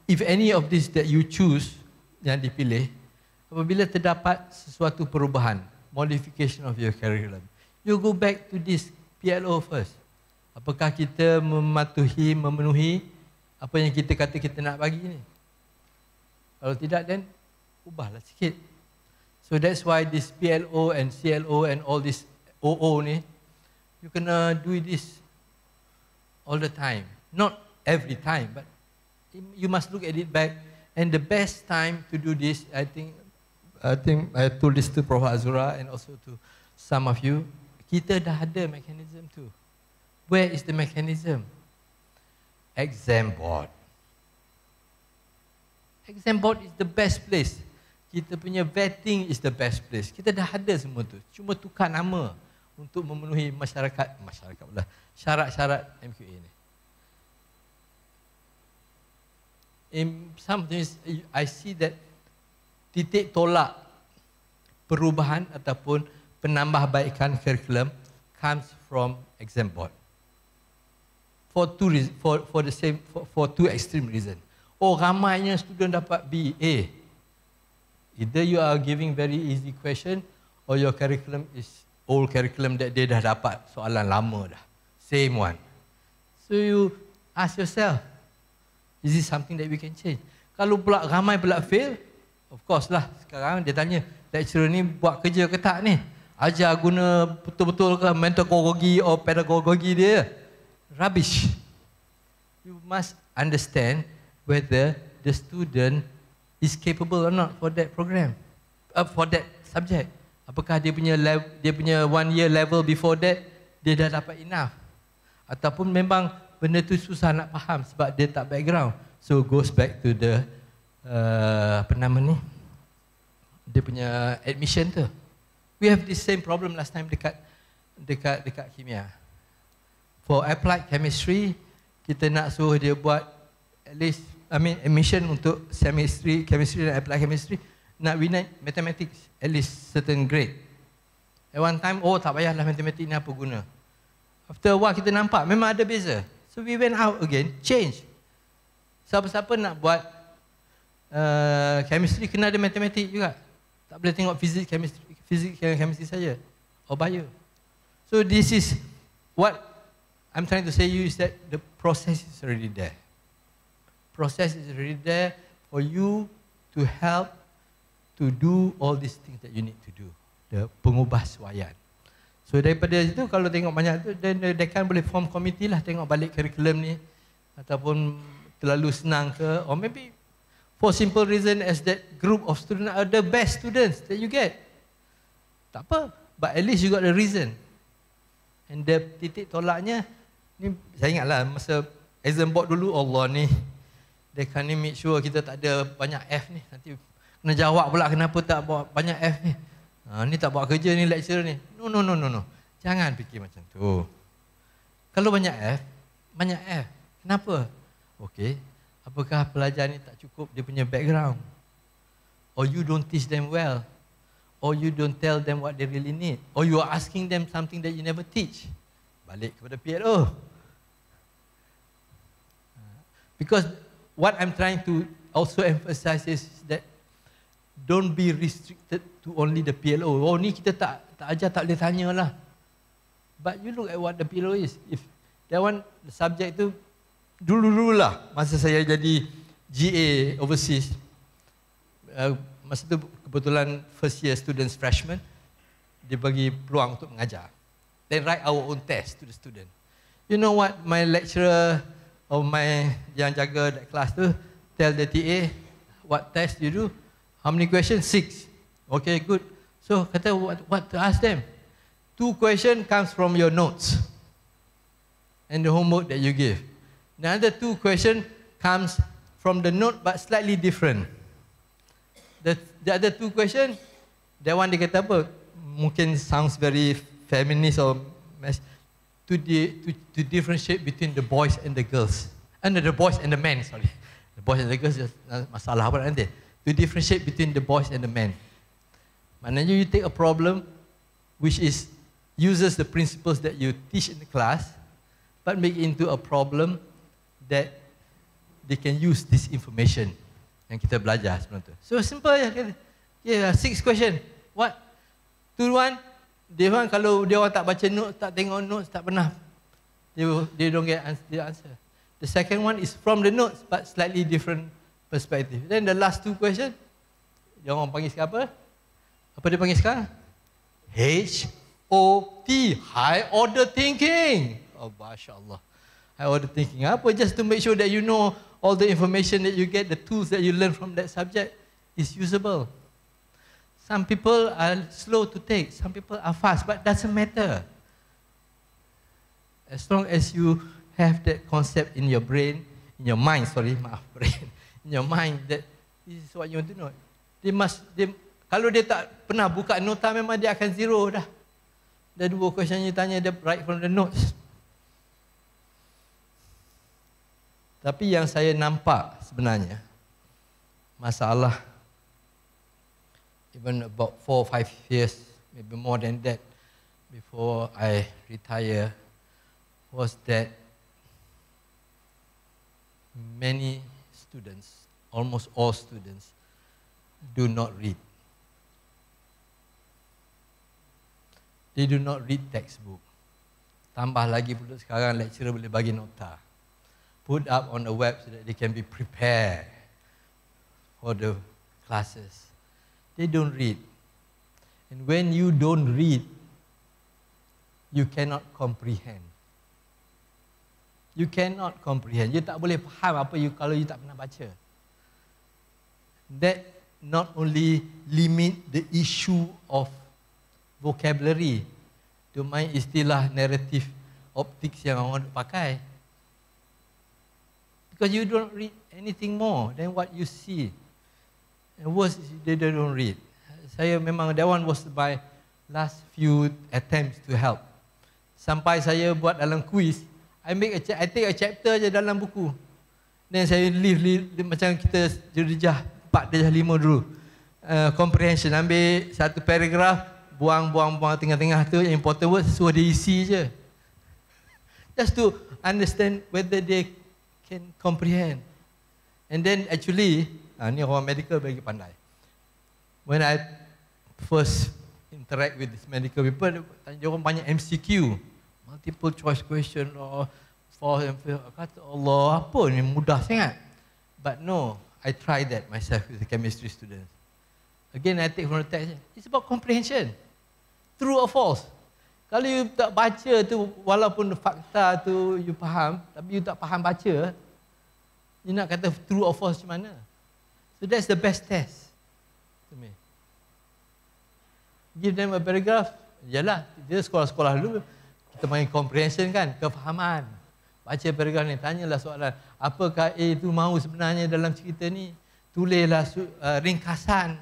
if any of this that you choose yang dipilih, apabila terdapat sesuatu perubahan, modification of your curriculum, you go back to this PLO first. Apakah kita memenuhi apa yang kita kata kita nak bagi ni? Kalau tidak, then ubahlah sikit. So that's why this PLO and CLO and all this OO ni, you kena do this all the time. Not every time, but you must look at it back. And the best time to do this, I think I told this to Prof. Azura and also to some of you, kita dah ada mechanism tu. Where is the mechanism? Exam board. Exam board is the best place. Kita punya vetting is the best place. Kita dah ada semua tu. Cuma tukar nama untuk memenuhi masyarakat pula, syarat-syarat MQA ni. In some things, I see that titik tolak perubahan ataupun penambahbaikan curriculum comes from exam board. For two extreme reasons. Ramainya student dapat B, A. Either you are giving very easy question or your curriculum is old curriculum that dia dah dapat soalan lama dah. Same one. So you ask yourself, is this something that we can change? Kalau pula ramai pula fail, of course lah. Sekarang dia tanya, lecturer ni buat kerja ke tak ni? Ajar guna betul-betul ke metodologi atau pedagogi dia? Rubbish. You must understand whether the student is capable or not for that program, for that subject. Apakah dia punya 1 year level before that dia dah dapat enough, ataupun memang benda tu susah nak faham sebab dia tak background. So goes back to the dia punya admission tu. We have this same problem last time dekat kimia. For applied chemistry, kita nak suruh dia buat at least admission untuk chemistry dan applied chemistry, nak minat mathematics at least certain grade. At one time, tak payahlah matematik ni apa guna. After a while kita nampak memang ada beza. So we went out again, change. Siapa-siapa nak buat chemistry kena ada matematik juga. Tak boleh tengok physics, chemistry saja. Or bio. So this is what I'm trying to say you is that the process is already there. Process is already there for you to help to do all these things that you need to do. The pengubahsuaian. So daripada itu kalau tengok banyak tu, then the dekan boleh form committee lah, tengok balik curriculum ni, ataupun terlalu senang ke, or maybe for simple reason as that group of students are the best students that you get. Tak apa, but at least you got the reason. And the titik tolaknya, ni saya ingatlah masa exam board dulu, Allah ni, dekan ni make sure kita tak ada banyak F ni, nanti kena jawab pula kenapa tak bawa banyak F ni. Ni tak buat kerja ni lecturer ni. No. Jangan fikir macam tu. Kalau banyak F. Kenapa? Okey. Apakah pelajar ni tak cukup dia punya background? Or you don't teach them well? Or you don't tell them what they really need? Or you are asking them something that you never teach? Balik kepada PLO. Because what I'm trying to also emphasize is that don't be restricted to only the PLO. Oh, ni kita tak ajar, tak boleh tanya lah. But you look at what the PLO is. If that one, the subject tu, dulu-dulu lah, masa saya jadi GA overseas, masa tu kebetulan first year students freshman, dia bagi peluang untuk mengajar. Then write our own test to the student. You know what my lecturer or yang jaga that class tu tell the TA, what test you do? How many questions? 6. Okay, good. So kata what to ask them? 2 questions comes from your notes and the homework that you give. Another 2 questions comes from the note but slightly different. The other 2 questions, that one dia kata apa? Mungkin sounds very feminist or to differentiate between the boys and the girls. And the boys and the men, sorry. The boys and the girls, masalah apa nanti? To differentiate between the boys and the men. Maknanya you take a problem which uses the principles that you teach in the class, but make it into a problem that they can use this information yang kita belajar sebelum tu. So simple je. Yeah, 6 question. What? To one, dia orang kalau dia orang tak baca notes, tak tengok notes, tak pernah, they don't get the answer. The second one is from the notes but slightly different perspective. Then the last 2 question, dia orang panggil sekarang apa? Apa dia panggil sekarang? HOT, High Order Thinking. Oh, Masya Allah. High Order Thinking. Apa? Just to make sure that you know all the information that you get, the tools that you learn from that subject is usable. Some people are slow to take, some people are fast, but doesn't matter. As long as you have that concept in your brain, in your mind, brain, in your mind that this is what you want to know. Kalau dia tak pernah buka nota, memang dia akan zero dah. Dah 2 question you tanya, dia write from the notes. Tapi yang saya nampak sebenarnya, masalah, even about 4 or 5 years, maybe more than that, before I retire, was that many students, almost all students, do not read. They do not read textbook. Tambah lagi pula sekarang lecturer boleh bagi nota. Put up on the web so that they can be prepared for the classes. They don't read. And when you don't read, you cannot comprehend. You cannot comprehend. You tak boleh faham apa kalau you tak pernah baca. That not only limit the issue of vocabulary, tu main istilah narrative optics yang orang pakai. Because you don't read anything more than what you see. And worse, they don't read. Saya memang, that one was my last few attempts to help. Sampai saya buat dalam quiz, I take a chapter je dalam buku. Then saya leave macam kita jerjah 4 darjah 5 dulu. Comprehension, ambil satu paragraph, buang tengah-tengah tu, yang important words, suruh dia isi je. Just to understand whether they can comprehend. And then actually, ni orang medical bagi pandai. When I first interact with this medical people, dia orang banyak MCQ, multiple choice question or for kata Allah, apa ni mudah sangat. But no, I tried that myself with the chemistry students. Again, I take from the text. It's about comprehension. True or false? Kalau you tak baca tu, walaupun fakta tu you faham, tapi you tak faham baca, you nak kata true or false macam mana? So that's the best test to me. Give them a paragraph. Yalah, dia sekolah-sekolah dulu, kita main comprehension kan, kefahaman. Baca paragraph ni, tanyalah soalan, apakah A itu mahu sebenarnya dalam cerita ni? Tulislah ringkasan.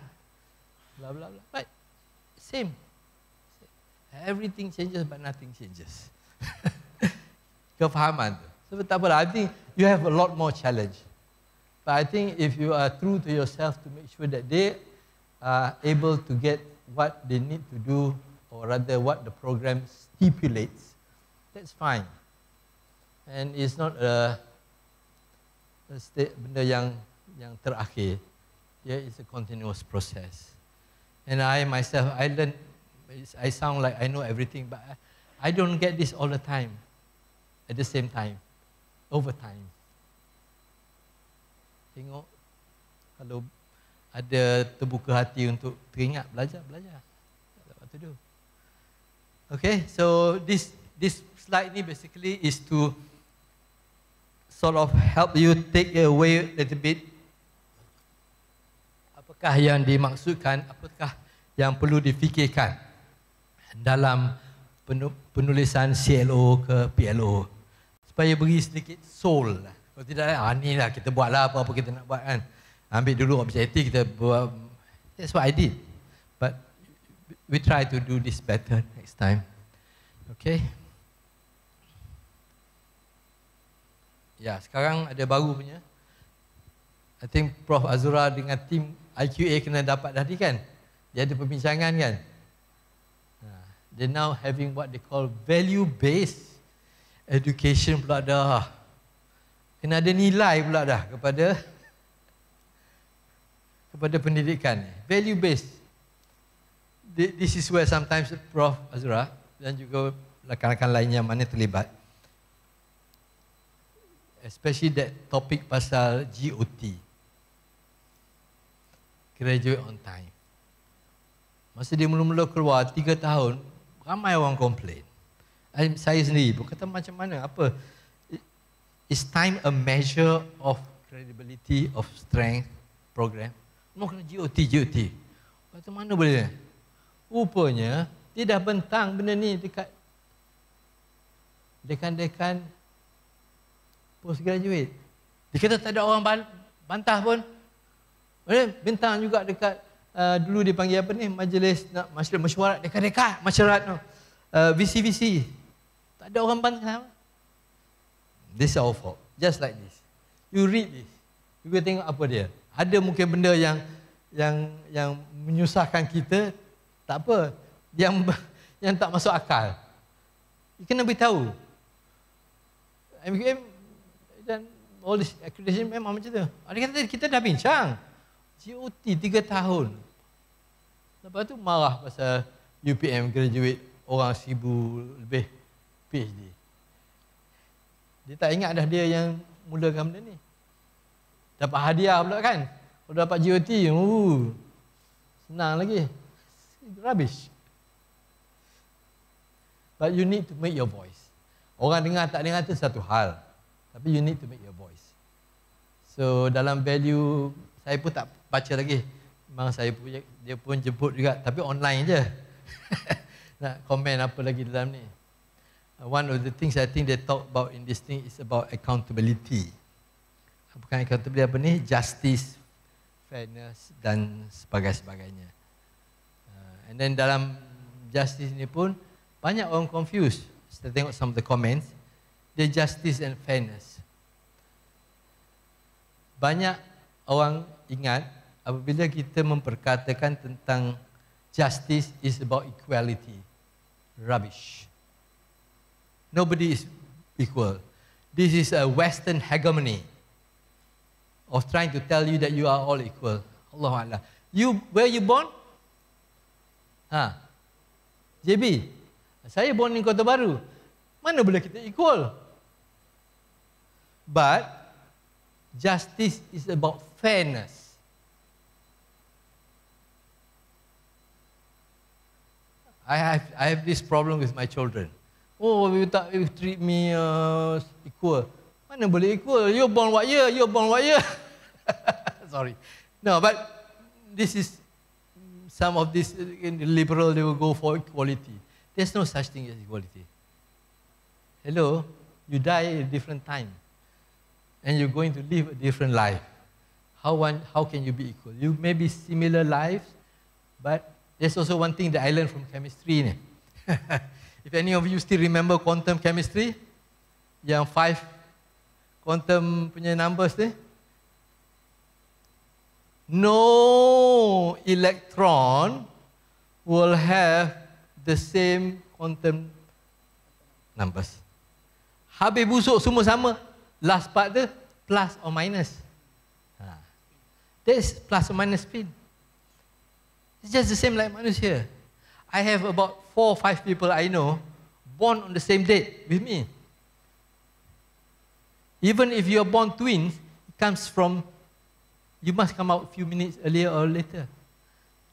Bla bla bla. Right. Same. Everything changes but nothing changes. Kefahaman tu. So tak apalah, I think you have a lot more challenge. But I think if you are true to yourself to make sure that they are able to get what they need to do, or rather what the program stipulates, that's fine. And it's not a benda yang terakhir. Yeah, it's a continuous process. And I myself, I learned, I sound like I know everything, but I don't get this all the time, at the same time, over time. Tengok, kalau ada terbuka hati untuk teringat, belajar. Tak ada what to do. Okay, so this slide ni basically is to sort of help you take away a little bit apakah yang dimaksudkan, apakah yang perlu difikirkan dalam penulisan CLO ke PLO, supaya beri sedikit soul. Kalau tidak, ni lah kita buatlah apa-apa kita nak buat kan. Ambil dulu objektif, kita buat. That's what I did. But we try to do this better next time. Okay. Ya, sekarang ada baru punya. I think Prof Azura dengan tim IQA kena dapat tadi kan. Dia ada perbincangan kan. They now having what they call value-based education pula dah. Kena ada nilai pula dah kepada pendidikan. Value-based. This is where sometimes Prof Azura dan juga rakan-rakan lainnya mana terlibat. Especially that topik pasal GOT. Graduate on time. Masa dia mula-mula keluar 3 tahun, ramai orang komplain. Saya sendiri pun kata macam mana, apa? Is time a measure of credibility, of strength program? Mau kena GOT. Kata mana boleh? Rupanya, dia dah bentang benda ni dekat dekan-dekan postgraduate. Dia kata tak ada orang bantah pun. Bentang juga dekat, dulu dia panggil apa ni, majlis mesyuarat, dekat-dekat masyarakat no. VC. Tak ada orang bantah. This is our fault. Just like this. You read this. You tengok apa dia. Ada mungkin benda yang menyusahkan kita, tak apa. Yang tak masuk akal. You kena beritahu. MKM dan all this accreditation memang macam tu. Dia kata kita dah bincang. GOT 3 tahun. Lepas tu marah pasal UPM graduate orang 1,000 lebih PhD. Dia tak ingat dah dia yang mulakan benda ni. Dapat hadiah pula kan. Kalau dapat GOT, senang lagi. Rubbish. But you need to make your voice. Orang dengar tak dengar tu satu hal. Tapi you need to make your voice. So dalam value, saya pun tak baca lagi. Memang dia pun jemput juga. Tapi online je. Nak komen apa lagi dalam ni. One of the things I think they talk about in this thing is about accountability. Bukan accountability apa ni? Justice, fairness dan sebagainya. And then dalam justice ni pun banyak orang confused. Kita tengok some of the comments. The justice and fairness. Banyak orang ingat apabila kita memperkatakan tentang justice is about equality. Rubbish. Nobody is equal. This is a Western hegemony of trying to tell you that you are all equal. Allah Allah. Where you born? JB. Saya born di Kota Baru. Mana boleh kita equal? But justice is about fairness. I have this problem with my children. Oh, you treat me equal. Mana boleh equal? You born what year? You born what year? Sorry. No, but this is some of this in the liberal, they will go for equality. There's no such thing as equality. Hello, you die at a different time. And you're going to live a different life. How can you be equal? You may be similar lives, but there's also one thing that I learned from chemistry. If any of you still remember quantum chemistry, yang 5 quantum punya numbers ni, no electron will have the same quantum numbers. Habis busuk semua sama. Last part tu plus or minus. That is plus or minus spin. It's just the same like manusia. I have about 4 or 5 people I know born on the same date with me. Even if you are born twins, it comes from, you must come out a few minutes earlier or later.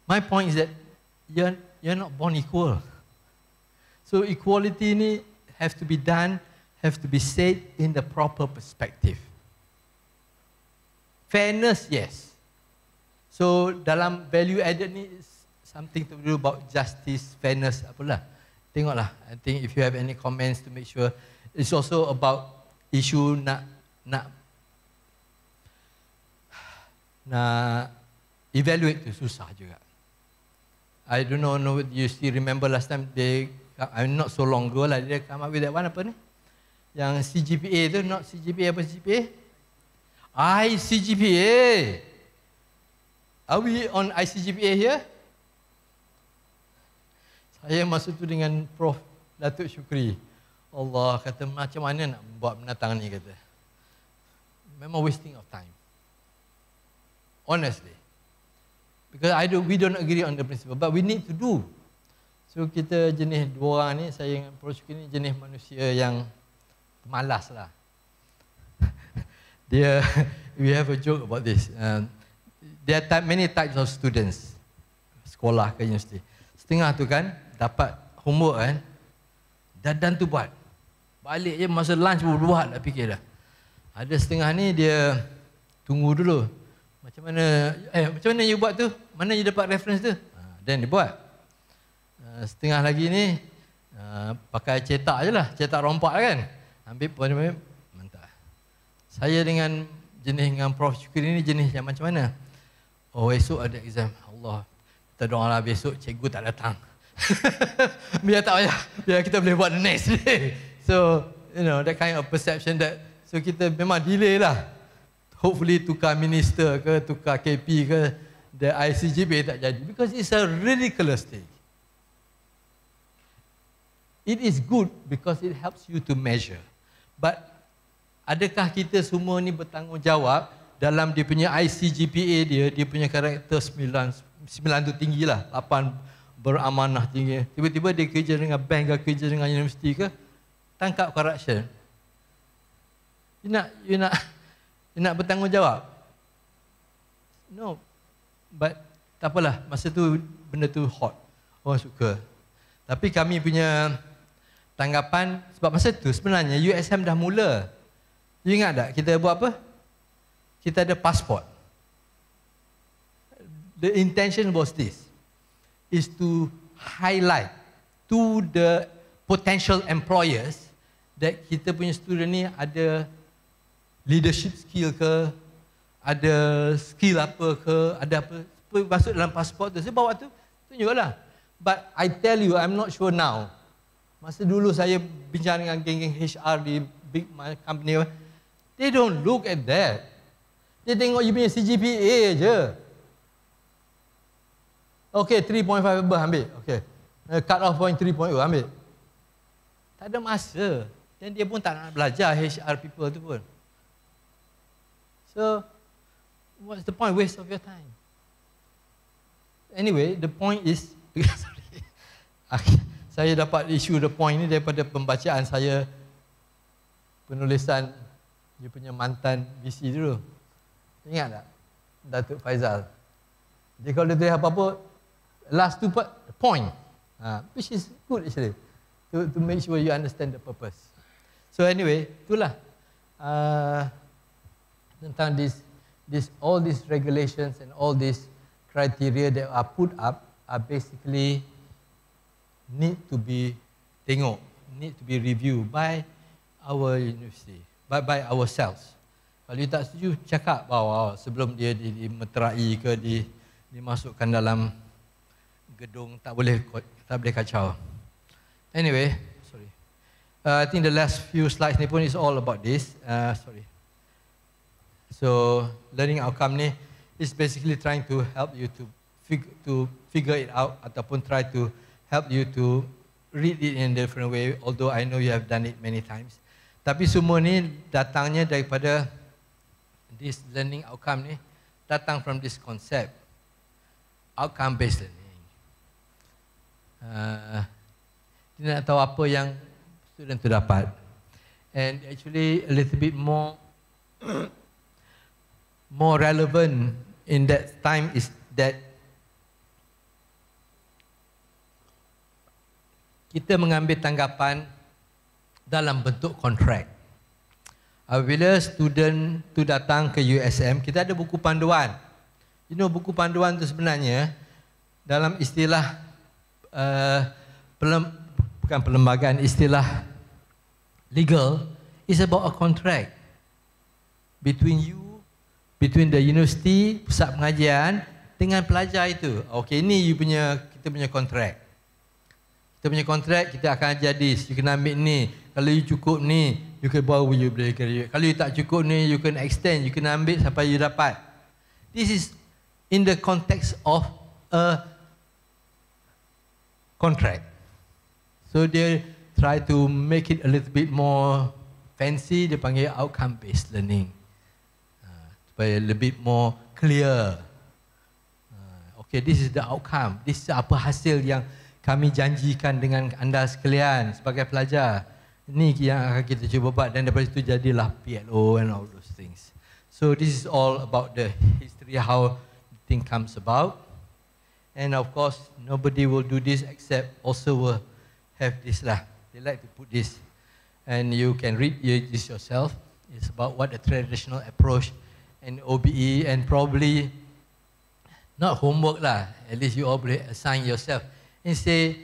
My point is that you're not born equal. So equality ni have to be done, have to be said in the proper perspective. Fairness, yes. So dalam value added ni something to do about justice, fairness, apalah. Tengoklah. I think if you have any comments to make sure, it's also about isu nak evaluate tu susah juga. I don't know you still remember last time I'm not so long ago lah dia come up with that one apa ni? Yang CGPA tu, not CGPA apa CGPA? ICGPA. Are we on ICGPA here? Saya masuk tu dengan Prof. Datuk Syukri. Allah kata macam mana nak buat menatang ni kata. Memang wasting of time. Honestly. Because we don't agree on the principle, but we need to do. So kita jenis dua orang ni, saya dengan Prof. Syukri ni jenis manusia yang malas lah. We have a joke about this. There are many types of students, sekolah ke universiti. Setengah tu kan, dapat homework kan, dan tu buat. Balik je masa lunch pun buat dah fikir dah. Ada setengah ni dia tunggu dulu. Macam mana you buat tu? Mana you dapat reference tu? Then dia buat. Setengah lagi ni pakai cetak je lah, cetak rompak kan. Ambil pun mantap. Saya dengan Prof. Syukri ni jenis yang macam mana? Oh esok ada exam. Allah, kita doa lah besok cikgu tak datang. Biar tak payah, biar kita boleh buat the next day. So, that kind of perception that, so kita memang delay lah. Hopefully tukar minister ke, tukar KP ke, the ICGP tak jadi. Because it's a ridiculous thing. It is good because it helps you to measure. But, adakah kita semua ni bertanggungjawab dalam dia punya ICGPA dia punya karakter 9 tu tinggi lah, 8 beramanah tinggi. Tiba-tiba dia kerja dengan bank ke, kerja dengan universiti ke, tangkap corruption. You nak bertanggungjawab? No. But tak apalah, masa tu benda tu hot. Orang suka. Tapi kami punya tanggapan, sebab masa tu sebenarnya USM dah mula. You ingat tak kita buat apa? Kita ada pasport. The intention was this, is to highlight to the potential employers that kita punya student ni ada leadership skill ke, ada skill apa ke, ada apa masuk dalam pasport tu. Saya bawa tu, tunjuklah. But I tell you, I'm not sure now. Masa dulu saya bincang dengan geng-geng HR di big company, they don't look at that. Dia tengok you punya CGPA je. Okay, 3.5 ambil. Okay. Cut off point 3.0 ambil. Tak ada masa. Dan dia pun tak nak belajar HR people tu pun. So, what's the point? Waste of your time. Anyway, the point is, saya dapat issue the point ni daripada pembacaan saya penulisan dia punya mantan VC dulu. Ingat tak? Datuk Faizal. Dia kalau dia tulis apa-apa, last two point. Which is good actually. To make sure you understand the purpose. So anyway, itulah. Tentang all these regulations and all these criteria that are put up are basically need to be tengok, need to be reviewed by our university, by ourselves. Kalau you tak setuju, cakap bahawa sebelum dia dimeterai ke dimasukkan dalam gedung, tak boleh kacau. Anyway, sorry. I think the last few slides ni pun is all about this. Sorry. So, learning outcome ni, is basically trying to help you to figure it out ataupun try to help you to read it in a different way, although I know you have done it many times. Tapi semua ni datangnya daripada this learning outcome ni, datang from this concept, outcome based learning. Dia nak tahu apa yang student tu dapat. And actually a little bit more relevant in that time is that kita mengambil tanggapan dalam bentuk kontrak. Apabila student tu datang ke USM, kita ada buku panduan. You know, buku panduan tu sebenarnya dalam istilah bukan perlembagaan, istilah legal, is about a contract between you, between the university, pusat pengajian dengan pelajar itu. Okay, ini kita punya kontrak. Kita punya kontrak, kita akan ajar this, you kena ambil ni. Kalau you cukup ni, you can bawa you boleh graduate. Kalau you tak cukup ni, you can extend, you kena ambil sampai you dapat. This is in the context of a contract. So they try to make it a little bit more fancy, dia panggil outcome based learning. Supaya lebih more clear. Okay, this is the outcome. This is apa hasil yang kami janjikan dengan anda sekalian sebagai pelajar. Ini yang akan kita cuba buat dan daripada itu jadilah PLO and all those things. So this is all about the history, how the thing comes about. And of course, nobody will do this except also will have this lah. They like to put this. And you can read this yourself. It's about what the traditional approach and OBE, and probably not homework lah. At least you all boleh assign yourself. And say,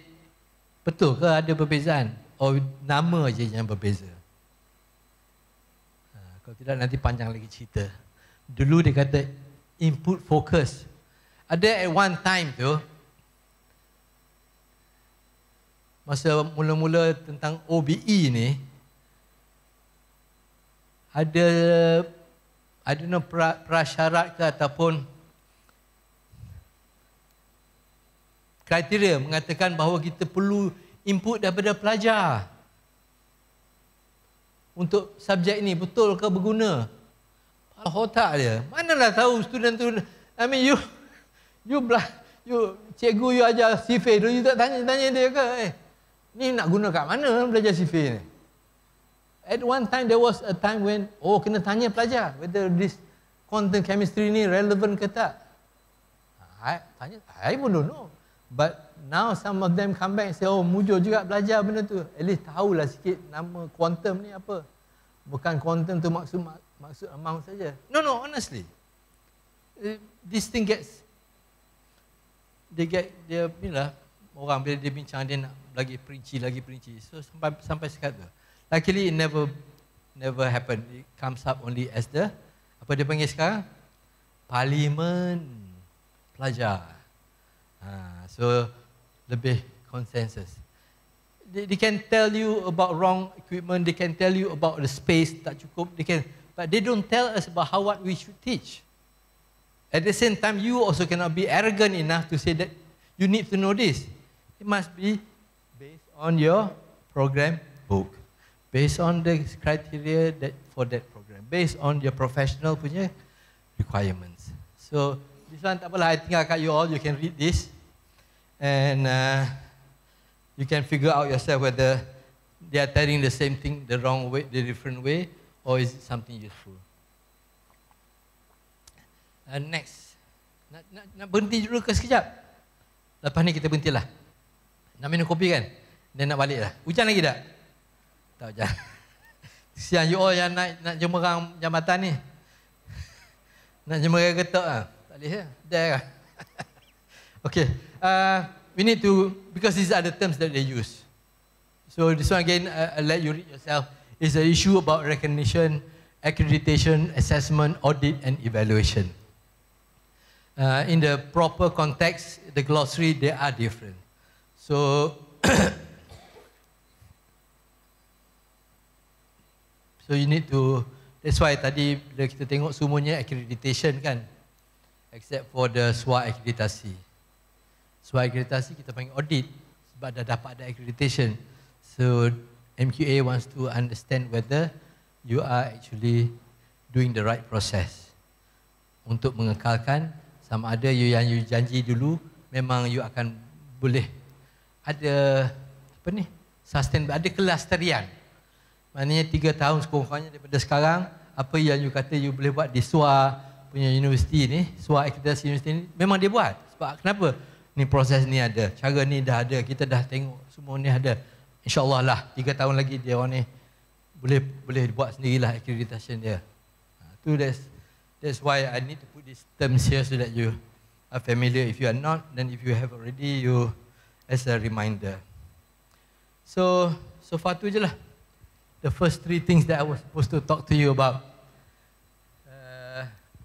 betul ke ada perbezaan? Oh, nama je yang berbeza. Kalau tidak nanti panjang lagi cerita. Dulu dia kata input focus. Ada at one time tu, masa mula-mula tentang OBE ni, ada prasyarat ke ataupun kriteria mengatakan bahawa kita perlu input daripada pelajar untuk subjek ni betul ke berguna. Otak dia, manalah tahu student tu. I mean cikgu you ajar sifir tu, you tak tanya dia ke, ni nak guna kat mana belajar sifir ni? At one time there was a time when kena tanya pelajar whether this quantum chemistry ni relevant ke tak. I pun don't know. But now some of them come back and say, mujur juga belajar benda tu. At least tahulah sikit nama quantum ni apa. Bukan quantum tu maksud amount saja. No, honestly. This thing dia orang bila dia bincang dia nak lagi perinci. So sampai sekarang tu. Luckily it never happened. It comes up only as the, apa dia panggil sekarang? Parlimen pelajar. So lebih consensus. They can tell you about wrong equipment, they can tell you about the space tak cukup, but they don't tell us about what we should teach. At the same time, you also cannot be arrogant enough to say that you need to know this. It must be based on your program book, based on the criteria for that program, based on your professional punya requirements. So this one tak apalah, I tinggal kat you all, you can read this. And you can figure out yourself whether they are telling the same thing the wrong way, the different way, or is it something useful. Next, nak berhenti dulu ke sekejap? Lepas ni kita berhentilah. Nak minum kopi kan? Dan nak balik lah. Hujan lagi tak? Tak hujan. Siang you all yang nak jemerang jambatan ni. Nak jemerang getok lah. Tak boleh lah. There lah. Okay. We need to, because these are the terms that they use. So this one again, I'll let you read yourself. It's an issue about recognition, accreditation, assessment, audit, and evaluation. In the proper context, the glossary, they are different. So, so you need to, that's why tadi bila kita tengok semuanya accreditation kan. except for the SWA akreditasi. SWA akreditasi kita panggil audit sebab dah dapat ada accreditation. So MQA wants to understand whether you are actually doing the right process untuk mengekalkan sama ada yang you janji dulu memang you akan boleh ada apa ni, sustain, ada kelestarian. Maknanya 3 tahun sekurang-kurangnya daripada sekarang, apa yang you kata you boleh buat di SWA punya universiti ni, SWA akreditasi universiti ni, memang dia buat. Sebab kenapa? Ni proses ni ada, cara ni dah ada, kita dah tengok semua ni ada. InsyaAllah lah 3 tahun lagi dia orang ni boleh buat sendirilah accreditation dia. That's why I need to put these terms here so that you are familiar. If you are not, then if you have already, you as a reminder. So far tu je lah. The first 3 things that I was supposed to talk to you about.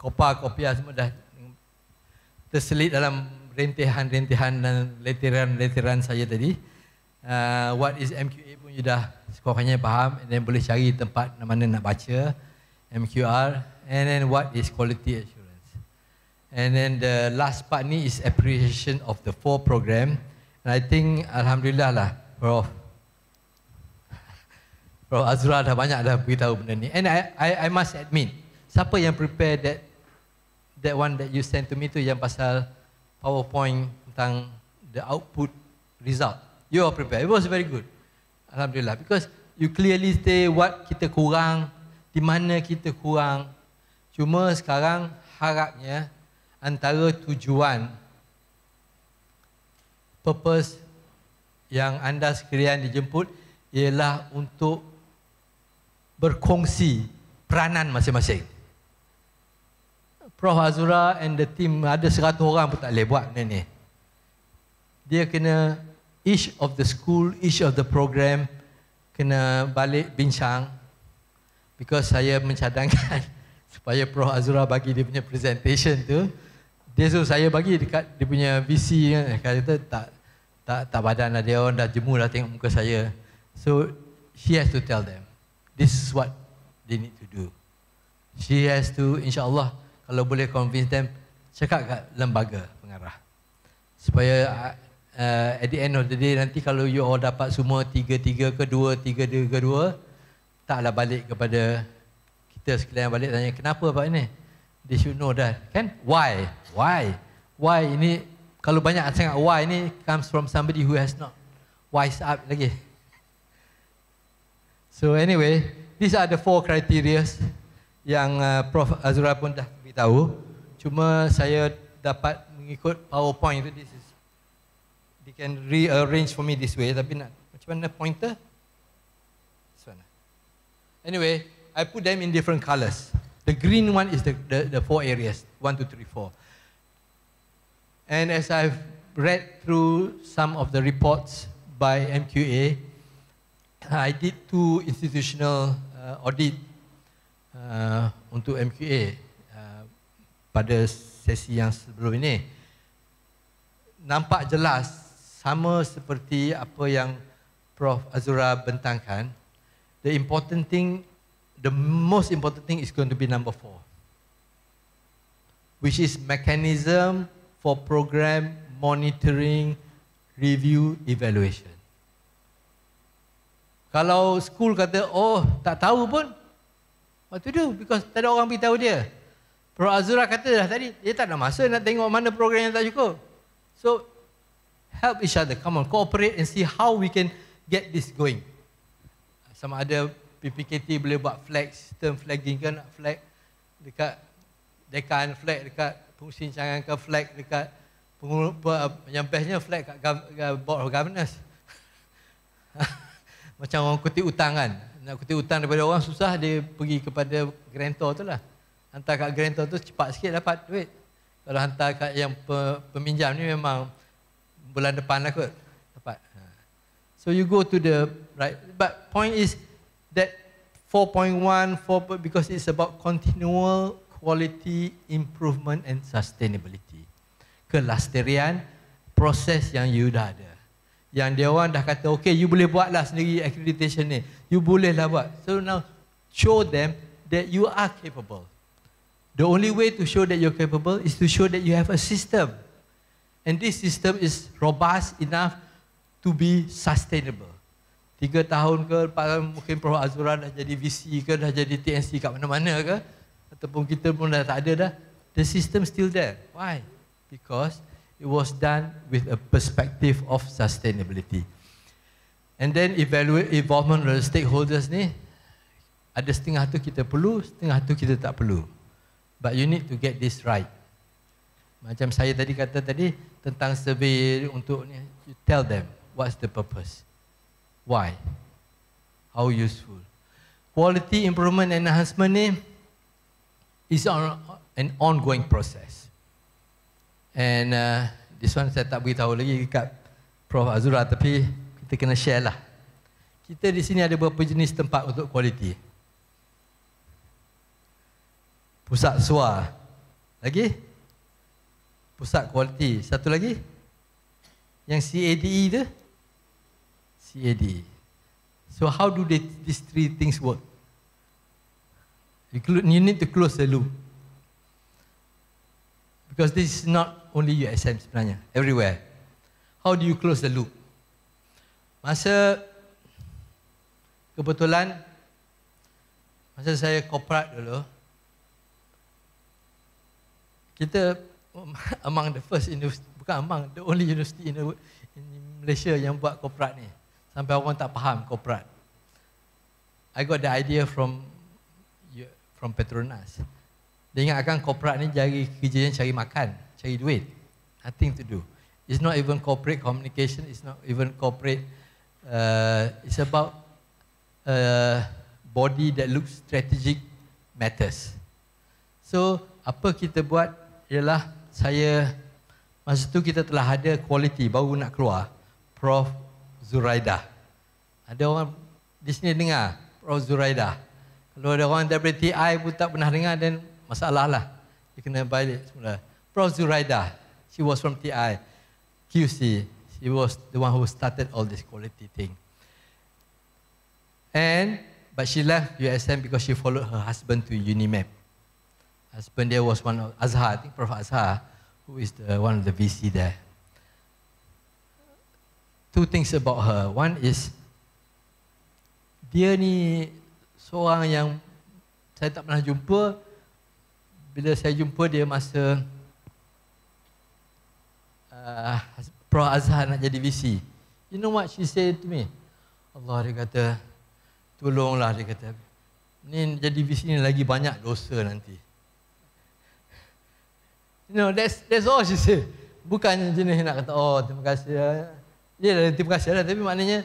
Kopiah semua dah terselit dalam rentihan-rentihan dan letiran saya tadi. What is MQA pun you dah sekurang-kurangnya faham, and then boleh cari tempat mana nak baca MQR, and then what is quality assurance. And then the last part ni is appreciation of the 4 program. And I think alhamdulillah lah Prof Azura dah banyak dah beritahu benda ni. And I must admit, siapa yang prepare that one that you sent to me tu yang pasal PowerPoint tentang the output result. You are prepared. It was very good. Alhamdulillah. Because you clearly say what kita kurang, di mana kita kurang. Cuma sekarang harapnya antara tujuan, purpose yang anda sekalian dijemput ialah untuk berkongsi peranan masing-masing. Prof Azura and the team ada 100 orang pun tak boleh buat benda ni. Dia kena each of the school, each of the program kena balik bincang, because saya mencadangkan supaya Prof Azura bagi dia punya presentation tu, dia suruh saya bagi dekat dia punya VC kan, kata tak badan lah, dia orang dah jemu dah tengok muka saya. So she has to tell them this is what they need to do. She has to, insyaAllah, kalau boleh convince them, cakap kat lembaga pengarah supaya at the end of the day nanti kalau you all dapat semua 3-3 ke 2-3 ke 2, taklah balik kepada kita sekalian balik tanya kenapa Pak ini. They should know that, kan? Why ini, kalau banyak sangat why ini comes from somebody who has not wise up lagi. So anyway, these are the 4 criteria yang Prof Azura pun dah beritahu. Cuma saya dapat mengikut PowerPoint tu, they can rearrange for me this way, tapi nak macam mana pointer? This one. Anyway, I put them in different colors. The green one is the 4 areas, 1, 2, 3, 4. And as I've read through some of the reports by MQA, I did 2 institutional audit untuk MQA pada sesi yang sebelum ini. Nampak jelas sama seperti apa yang Prof Azura bentangkan. The most important thing is going to be number 4, which is mechanism for program monitoring, review, evaluation. Kalau school kata, oh tak tahu pun, what to do? Because tak ada orang beritahu dia. Prof Azura kata dah tadi, dia tak ada masa nak tengok mana program yang tak cukup. So, help each other, come on, cooperate and see how we can get this going. Sama ada PPKT boleh buat flag, sistem flagging kan, nak flag dekat dekan, flag dekat fungsi cangan ke, flag dekat yang bestnya flag kat board of governors. Macam orang kutip hutang kan, nak kutip hutang daripada orang susah, dia pergi kepada grantor tu lah. Hantar kat grantor tu cepat sikit dapat duit. Kalau hantar kat yang peminjam ni memang bulan depan lah kot dapat. So you go to the right, but point is that 4.1, because it's about continual quality improvement and sustainability. Kelestarian proses yang you dah ada. Yang dia orang dah kata, okay, you boleh buatlah sendiri accreditation ni. You bolehlah buat. So now show them that you are capable. The only way to show that you're capable is to show that you have a system. And this system is robust enough to be sustainable. 3 tahun ke, mungkin Prof Azura dah jadi VC ke, dah jadi TNC kat mana-mana ke, ataupun kita pun dah tak ada dah. The system still there. Why? Because it was done with a perspective of sustainability. And then involvement of the stakeholders ni, ada setengah tu kita perlu, setengah tu kita tak perlu. But you need to get this right. Macam saya tadi kata tadi, tentang survey untuk ni, you tell them what's the purpose. Why? How useful? Quality improvement and enhancement ni is an ongoing process. And this one saya tak beritahu lagi kat Prof Azura, tapi kita kena share lah. Kita di sini ada beberapa jenis tempat untuk quality. Pusat SWA. Lagi? Pusat quality. Satu lagi? Yang CADE tu? CADE. So how do these 3 things work? You need to close the loop. Because this is not only USM sebenarnya, everywhere. How do you close the loop? Masa kebetulan, masa saya korporat dulu, kita among the first university, bukan among, the only university in Malaysia yang buat korporat ni. Sampai orang tak faham korporat. I got the idea from Petronas. Dia ingatkan korporat ni cari kerjanya cari makan, cari duit. Nothing to do. It's not even corporate communication, it's not even corporate, it's about body that looks strategic matters. So, apa kita buat ialah masa tu kita telah ada quality baru nak keluar, Prof Zuraidah. Ada orang di sini dengar Prof Zuraidah. Kalau ada orang daripada TI pun tak pernah dengar, dan masalah lah. Dia kena balik semula. Prof Zuraidah, she was from TI, QC. She was the one who started all this quality thing. But she left USM because she followed her husband to UNIMEP. Husband there was one of Azhar, I think Prof Azhar, who is one of the VC there. 2 things about her. One is, dia ni seorang yang saya tak pernah jumpa. Bila saya jumpa dia masa Prof Azhar nak jadi VC. You know what she said to me? Allah, dia kata, tolonglah, dia kata, ni jadi VC ni lagi banyak dosa nanti. You know, that's all she said. Bukan jenis nak kata, oh terima kasih. Ya, terima kasih lah. Tapi maknanya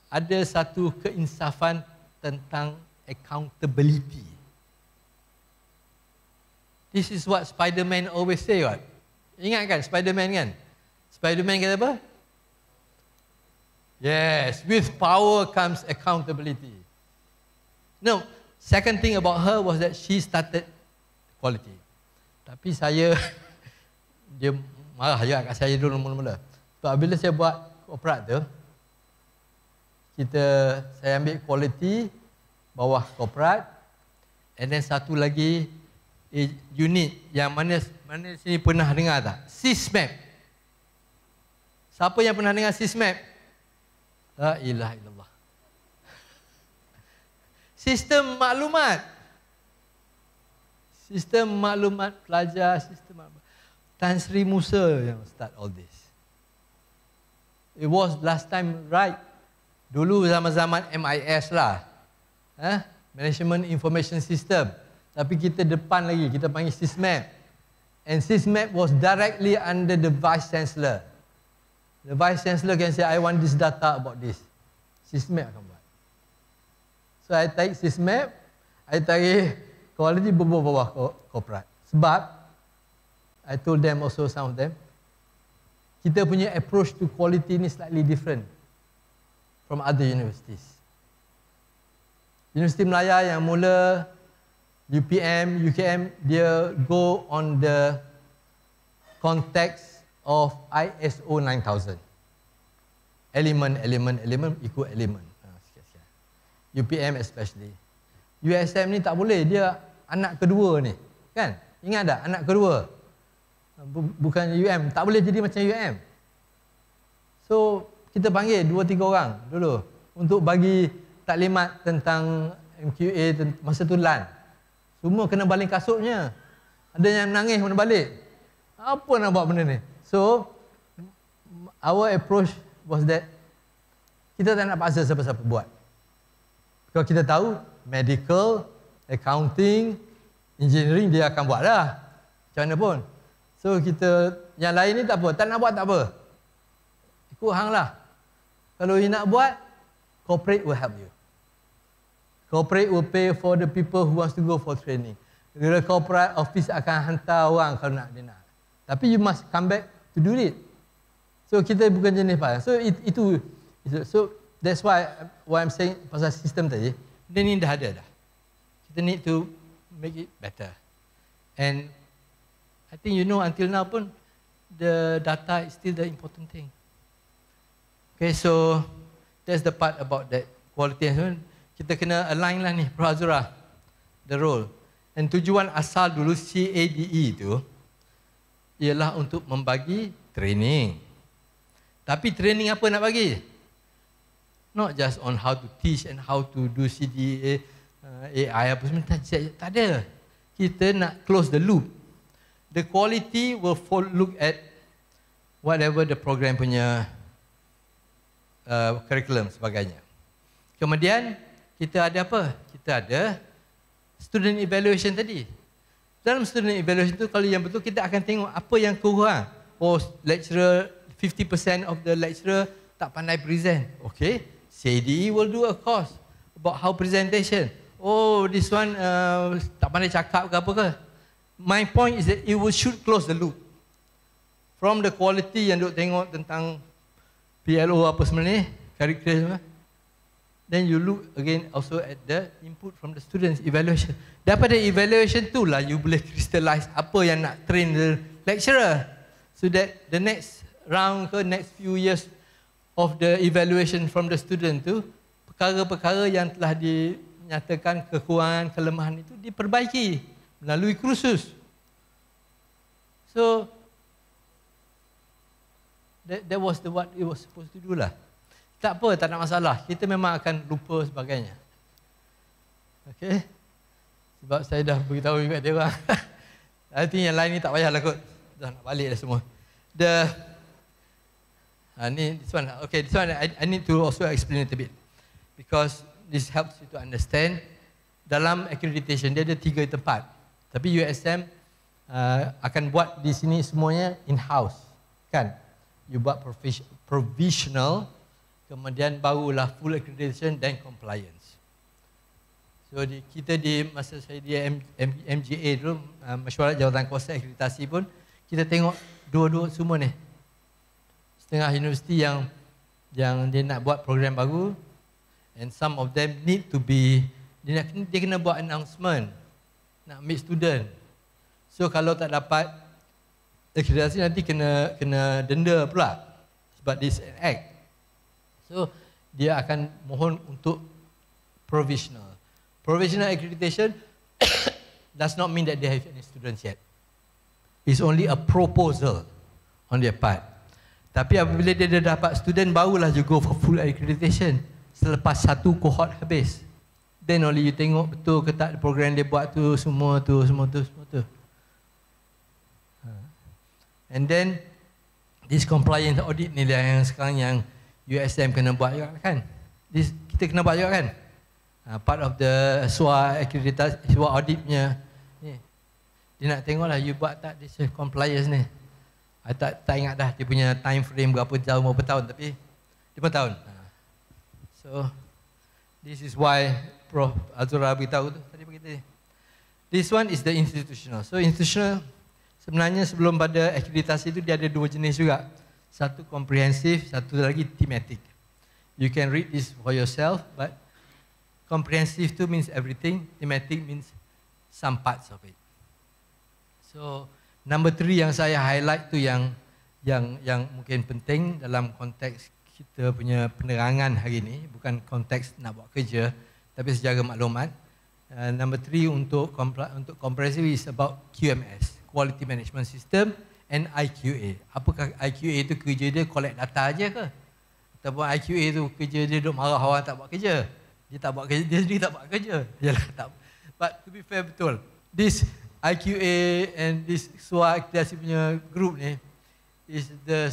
ada satu keinsafan tentang accountability. This is what Spider-Man always say, what? Ingat kan Spider-Man kan? Spider-Man kata apa? Yes, with power comes accountability. No, second thing about her was that she started quality. Tapi dia marah juga kat saya dulu mula-mula. Sebab bila saya buat korporat tu, saya ambil quality bawah korporat, and then satu lagi unit yang mana sini pernah dengar tak? SysMap. Siapa yang pernah dengar SysMap? La ilaha illallah. Sistem maklumat. Sistem maklumat pelajar, sistem maklumat. Tan Sri Musa yang start all this. It was last time, right? Dulu zaman-zaman MIS lah. Management Information System. Tapi kita depan lagi, kita panggil SysMap. And SysMap was directly under the Vice Chancellor. The Vice Chancellor can say, I want this data about this. SysMap akan buat. So I take SysMap, I tarik quality bawah korporat. Sebab, I told them also, some of them, kita punya approach to quality ni slightly different from other universities. Universiti Melaya yang mula, UPM, UKM, dia go on the context of ISO 9000. Element ikut element. UPM especially. USM ni tak boleh, dia anak kedua ni. Kan? Ingat tak anak kedua? Bukan UM, tak boleh jadi macam UM. So, kita panggil 2-3 orang dulu untuk bagi taklimat tentang MQA masa tu LAN. Semua kena baling kasutnya. Ada yang menangis kena balik. Apa nak buat benda ni? So, our approach was that kita tak nak paksa siapa-siapa buat. Kalau kita tahu medical, accounting, engineering dia akan buat dah. Macam mana pun. So kita, yang lain ni tak apa. Tak nak buat tak apa. Ikut hang lah. Kalau you nak buat, corporate will help you. Corporate will pay for the people who wants to go for training. The corporate office akan hantar orang kalau nak dia nak. Tapi you must come back to do it. So kita bukan jenis pasal. So itu. So that's why I'm saying pasal sistem tadi. Dia ni dah ada dah. Kita need to make it better. And I think you know until now pun the data is still the important thing. Okay, so that's the part about that quality. Kita kena align lah ni, Prof. Azura, the role. Dan tujuan asal dulu CADE itu ialah untuk membagi training. Tapi training apa nak bagi? Not just on how to teach and how to do CDA, AI apa semua. Tak ada. Kita nak close the loop. The quality will look at whatever the program punya curriculum sebagainya. Kemudian kita ada apa? Kita ada student evaluation tadi. Dalam student evaluation tu kalau yang betul kita akan tengok apa yang kurang. Oh, lecturer 50% of the lecturer tak pandai present. Okay, CADE will do a course about how presentation. Oh, this one tak pandai cakap ke apa ke. My point is that it should close the loop. From the quality yang duk tengok tentang PLO apa semua ni, curriculum, then you look again also at the input from the students, evaluation. Daripada evaluation tu lah you boleh crystallize apa yang nak train the lecturer. So that the next round ke next few years of the evaluation from the student tu, perkara-perkara yang telah dinyatakan kekurangan, kelemahan itu diperbaiki melalui kursus. So that was what it was supposed to do lah. Tak apa, tak ada masalah. Kita memang akan lupa sebagainya. Okay? Sebab saya dah beritahu juga dia orang. I think yang lain ni tak payahlah kot. Dah nak balik dah semua. This one. Okay, this one I need to also explain it a bit. Because this helps you to understand. Dalam accreditation dia ada 3 tempat. Tapi USM akan buat di sini semuanya in-house. Kan? You buat provisional, kemudian barulah full accreditation dan compliance. So kita di masa saya di MGA dulu, Mesyuarat Jawatan Kuasa Akreditasi pun, kita tengok dua-dua semua ni. Setengah universiti yang dia nak buat program baru, and some of them need to be, dia kena buat announcement, nak ambil student. So kalau tak dapat akreditasi nanti kena denda pula sebab this act. So dia akan mohon untuk provisional. Provisional accreditation does not mean that they have any students yet. It's only a proposal on their part. Tapi apabila dia dah dapat student, barulah you go for full accreditation selepas satu cohort habis. Then only you tengok betul ke tak program dia buat tu, semua tu. And then this compliance audit ni lah yang sekarang yang USM kena buat juga kan. Kita kena buat juga kan. Part of the SWA akreditasi, SWA auditnya ni. Dia nak tengok lah you buat tak this compliance ni. I tak ingat dah dia punya time frame berapa tahun tapi 5 tahun. So this is why Prof. Azura beritahu tu tadi begitu. This one is the institutional. So institutional sebenarnya sebelum pada akreditasi itu dia ada 2 jenis juga. Satu komprehensif, satu lagi thematic. You can read this for yourself, but comprehensive tu means everything, thematic means some parts of it. So number 3 yang saya highlight tu yang mungkin penting dalam konteks kita punya penerangan hari ini, bukan konteks nak buat kerja, tapi secara maklumat. Number 3 untuk comprehensive is about QMS, Quality Management System, and IQA. Apakah IQA itu? Kerja dia collect data aja ke? Ataupun IQA itu kerja dia duduk marah orang tak buat kerja? Dia tak buat kerja, dia sendiri tak buat kerja. Yalah, tak. But to be fair, betul. This IQA and this SWA akreditasi punya group ni is the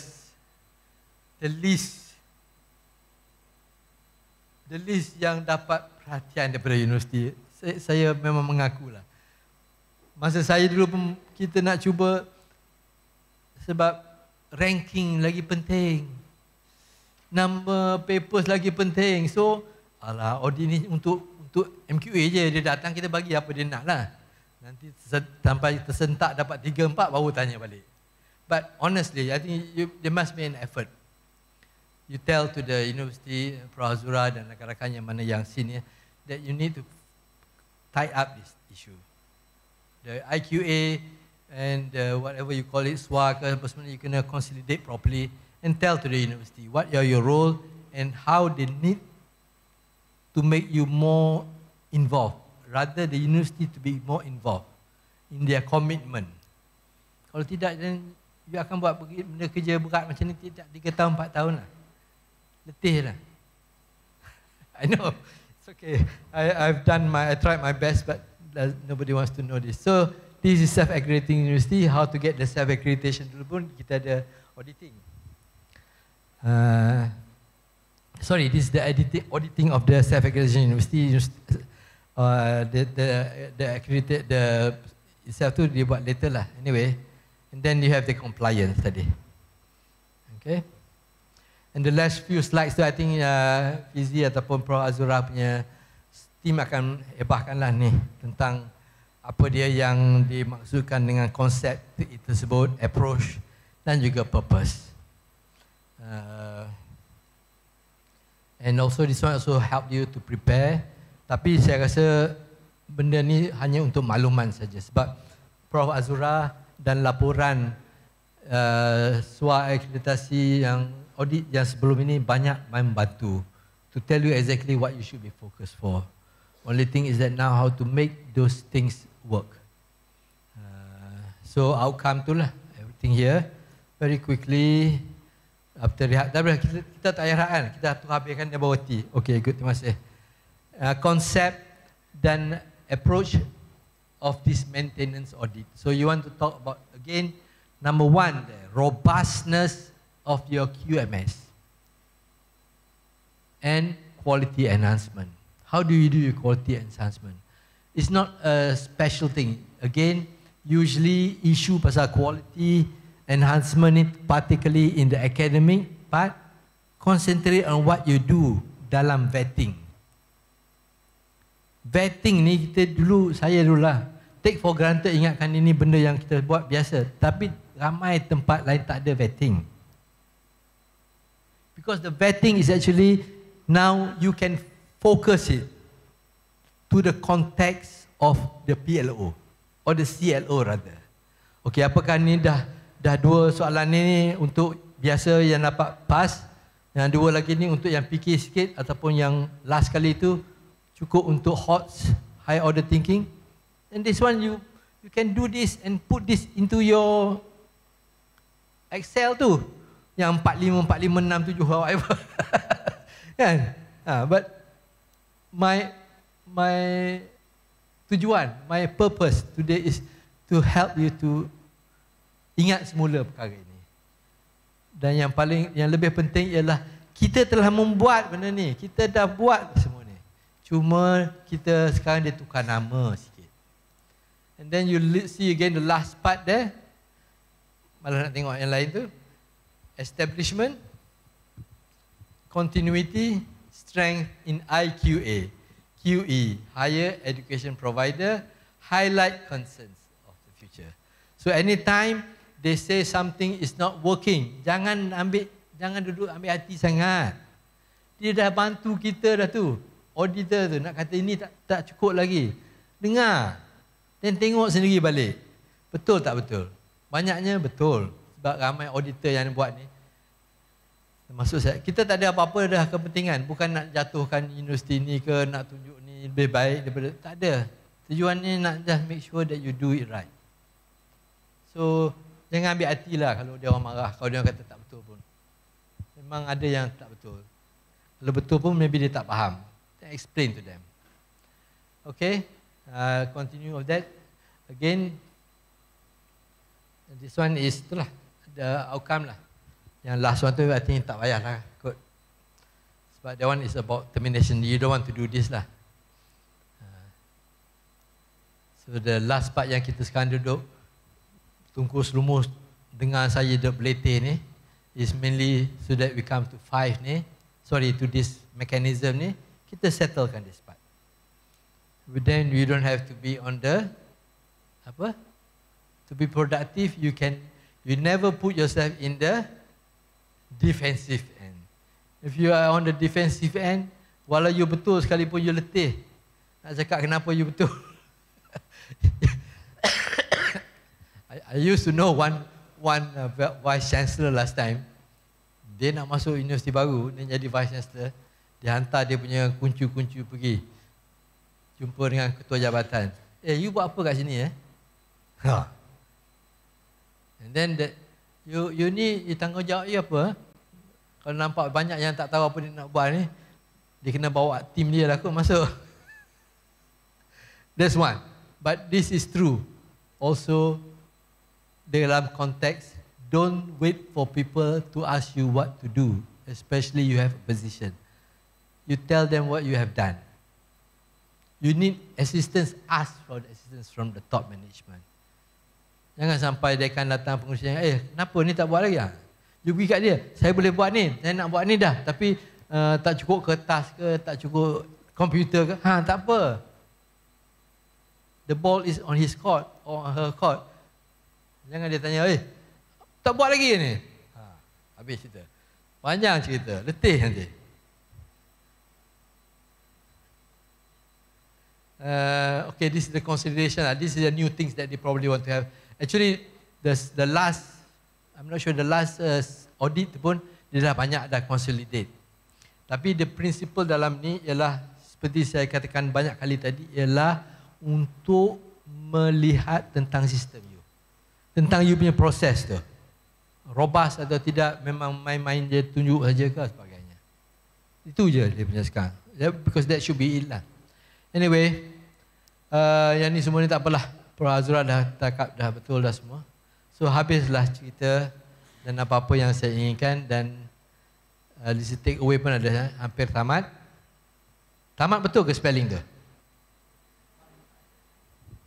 least yang dapat perhatian daripada universiti. Saya memang mengakulah. Masa saya dulu pun kita nak cuba, sebab ranking lagi penting, number papers lagi penting. So, audit ni untuk MQA je, dia datang kita bagi apa dia nak lah. Nanti sampai tersentak dapat 3-4 baru tanya balik. But honestly, I think there must be an effort. You tell to the university, Prof Azura dan rakan-rakan yang mana yang senior, that you need to tie up this issue. The IQA and whatever you call it, SWA, you can consolidate properly and tell to the university what are your role and how they need to make you more involved. Rather the university to be more involved in their commitment. Kalau tidak, then you akan buat benda kerja berat macam ni tidak 3 tahun, 4 tahun lah. Letih lah. I know. It's okay. I tried my best, but nobody wants to know this. So this is self-accrediting university. How to get the self-accreditation dulu pun kita ada auditing. Sorry, this is the auditing of the self-accreditation university. The accredited itself tu dia buat later lah. Anyway, and then you have the compliance tadi. Okay. And the last few slides tu, I think Fizi ataupun Prof Azura punya team akan hebahkanlah ni tentang apa dia yang dimaksudkan dengan konsep tersebut, approach dan juga purpose. And also this one also help you to prepare. Tapi saya rasa benda ni hanya untuk makluman saja sebab Prof Azura dan laporan SWA akreditasi yang audit yang sebelum ini banyak membantu to tell you exactly what you should be focused for. Only thing is that now how to make those things work. So outcome tu lah, everything here. Very quickly, after rehat, kita tak payah rehat kan? Kita tu habiskan dia bawa tea. Okay, good, terima kasih. Concept dan approach of this maintenance audit. So you want to talk about, again, number 1, the robustness of your QMS and quality enhancement. How do you do your quality enhancement? It's not a special thing. Again, usually issue pasal quality enhancement ni particularly in the academic part, concentrate on what you do dalam vetting. Vetting ni kita dulu, saya dululah take for granted, ingatkan ini benda yang kita buat biasa, tapi ramai tempat lain tak ada vetting. Because the vetting is actually, now you can focus it to the context of the PLO or the CLO rather. Okay, apakah ni dah 2 soalan ni untuk biasa yang dapat pass, yang 2 lagi ni untuk yang fikir sikit, ataupun yang last kali tu cukup untuk HOTS, high order thinking. And this one you can do this and put this into your Excel tu. Yang 45, 46, 67, whatever. Kan? But my tujuan, my purpose today is to help you to ingat semula perkara ini. Dan yang lebih penting ialah kita telah membuat benda ni. Kita dah buat semua ni. Cuma kita sekarang dia tukar nama sikit. And then you see again the last part there. Malah nak tengok yang lain tu. Establishment, continuity, strength in IQA, QE, higher education provider, highlight concerns of the future. So anytime they say something is not working, jangan duduk ambil hati sangat. Dia dah bantu kita dah tu, auditor tu nak kata ini tak cukup lagi. Dengar, dan tengok sendiri balik. Betul tak betul? Banyaknya betul. Sebab ramai auditor yang buat ni. Termasuk saya. Kita tak ada apa-apa dah kepentingan. Bukan nak jatuhkan universiti ni ke, nak tunjuk ni lebih baik daripada. Tak ada. Tujuan ni nak just make sure that you do it right. So, jangan ambil hati lah kalau dia orang marah, kalau dia orang kata tak betul pun. Memang ada yang tak betul. Kalau betul pun maybe dia tak faham. Then explain to them. Okay, continue of that. Again, this one is itulah the outcome lah. Yang last one tu I think tak payahlah kot. Sebab that one is about termination. You don't want to do this lah. So the last part yang kita sekarang duduk tungkus lumus dengan saya duduk beletih ni is mainly so that we come to 5 ni. Sorry, to this mechanism ni, kita settlekan this part. But then you don't have to be on the apa? To be productive, you never put yourself in the defensive end. If you are on the defensive end, walau you betul sekalipun you letih. Nak cakap kenapa you betul? I used to know one vice chancellor last time. Dia nak masuk universiti baru, dia jadi vice chancellor. Dia hantar dia punya kuncu-kuncu pergi jumpa dengan ketua jabatan. You buat apa kat sini And then you ni tanggungjawab you apa? Kalau nampak banyak yang tak tahu apa dia nak buat ni, dia kena bawa tim dia lah kot masuk. That's one. But this is true. Also, dalam konteks, don't wait for people to ask you what to do, especially you have a position. You tell them what you have done. You need assistance, ask for the assistance from the top management. Jangan sampai dia akan datang pengurusan, kenapa ni tak buat lagi? You pergi kat dia, saya boleh buat ni, saya nak buat ni dah, tapi tak cukup kertas ke, tak cukup komputer ke, tak apa. The ball is on his court or on her court. Jangan dia tanya, tak buat lagi ni? Habis cerita. Panjang cerita, letih nanti. Okay, this is the consideration. This is the new things that they probably want to have. Actually, the last, I'm not sure the last audit pun, dia dah banyak dah consolidate. Tapi the principle dalam ni ialah, seperti saya katakan banyak kali tadi, ialah untuk melihat tentang sistem you. Tentang you punya proses tu. Robust atau tidak, memang main-main dia tunjuk saja ke sebagainya. Itu je dia punya sekarang. Because that should be it lah. Anyway, yang ni semua ni tak apalah. Prof. Azura dah takap dah betul dah semua. So habislah cerita dan apa-apa yang saya inginkan dan list take away pun ada hampir tamat. Tamat betul ke spelling tu?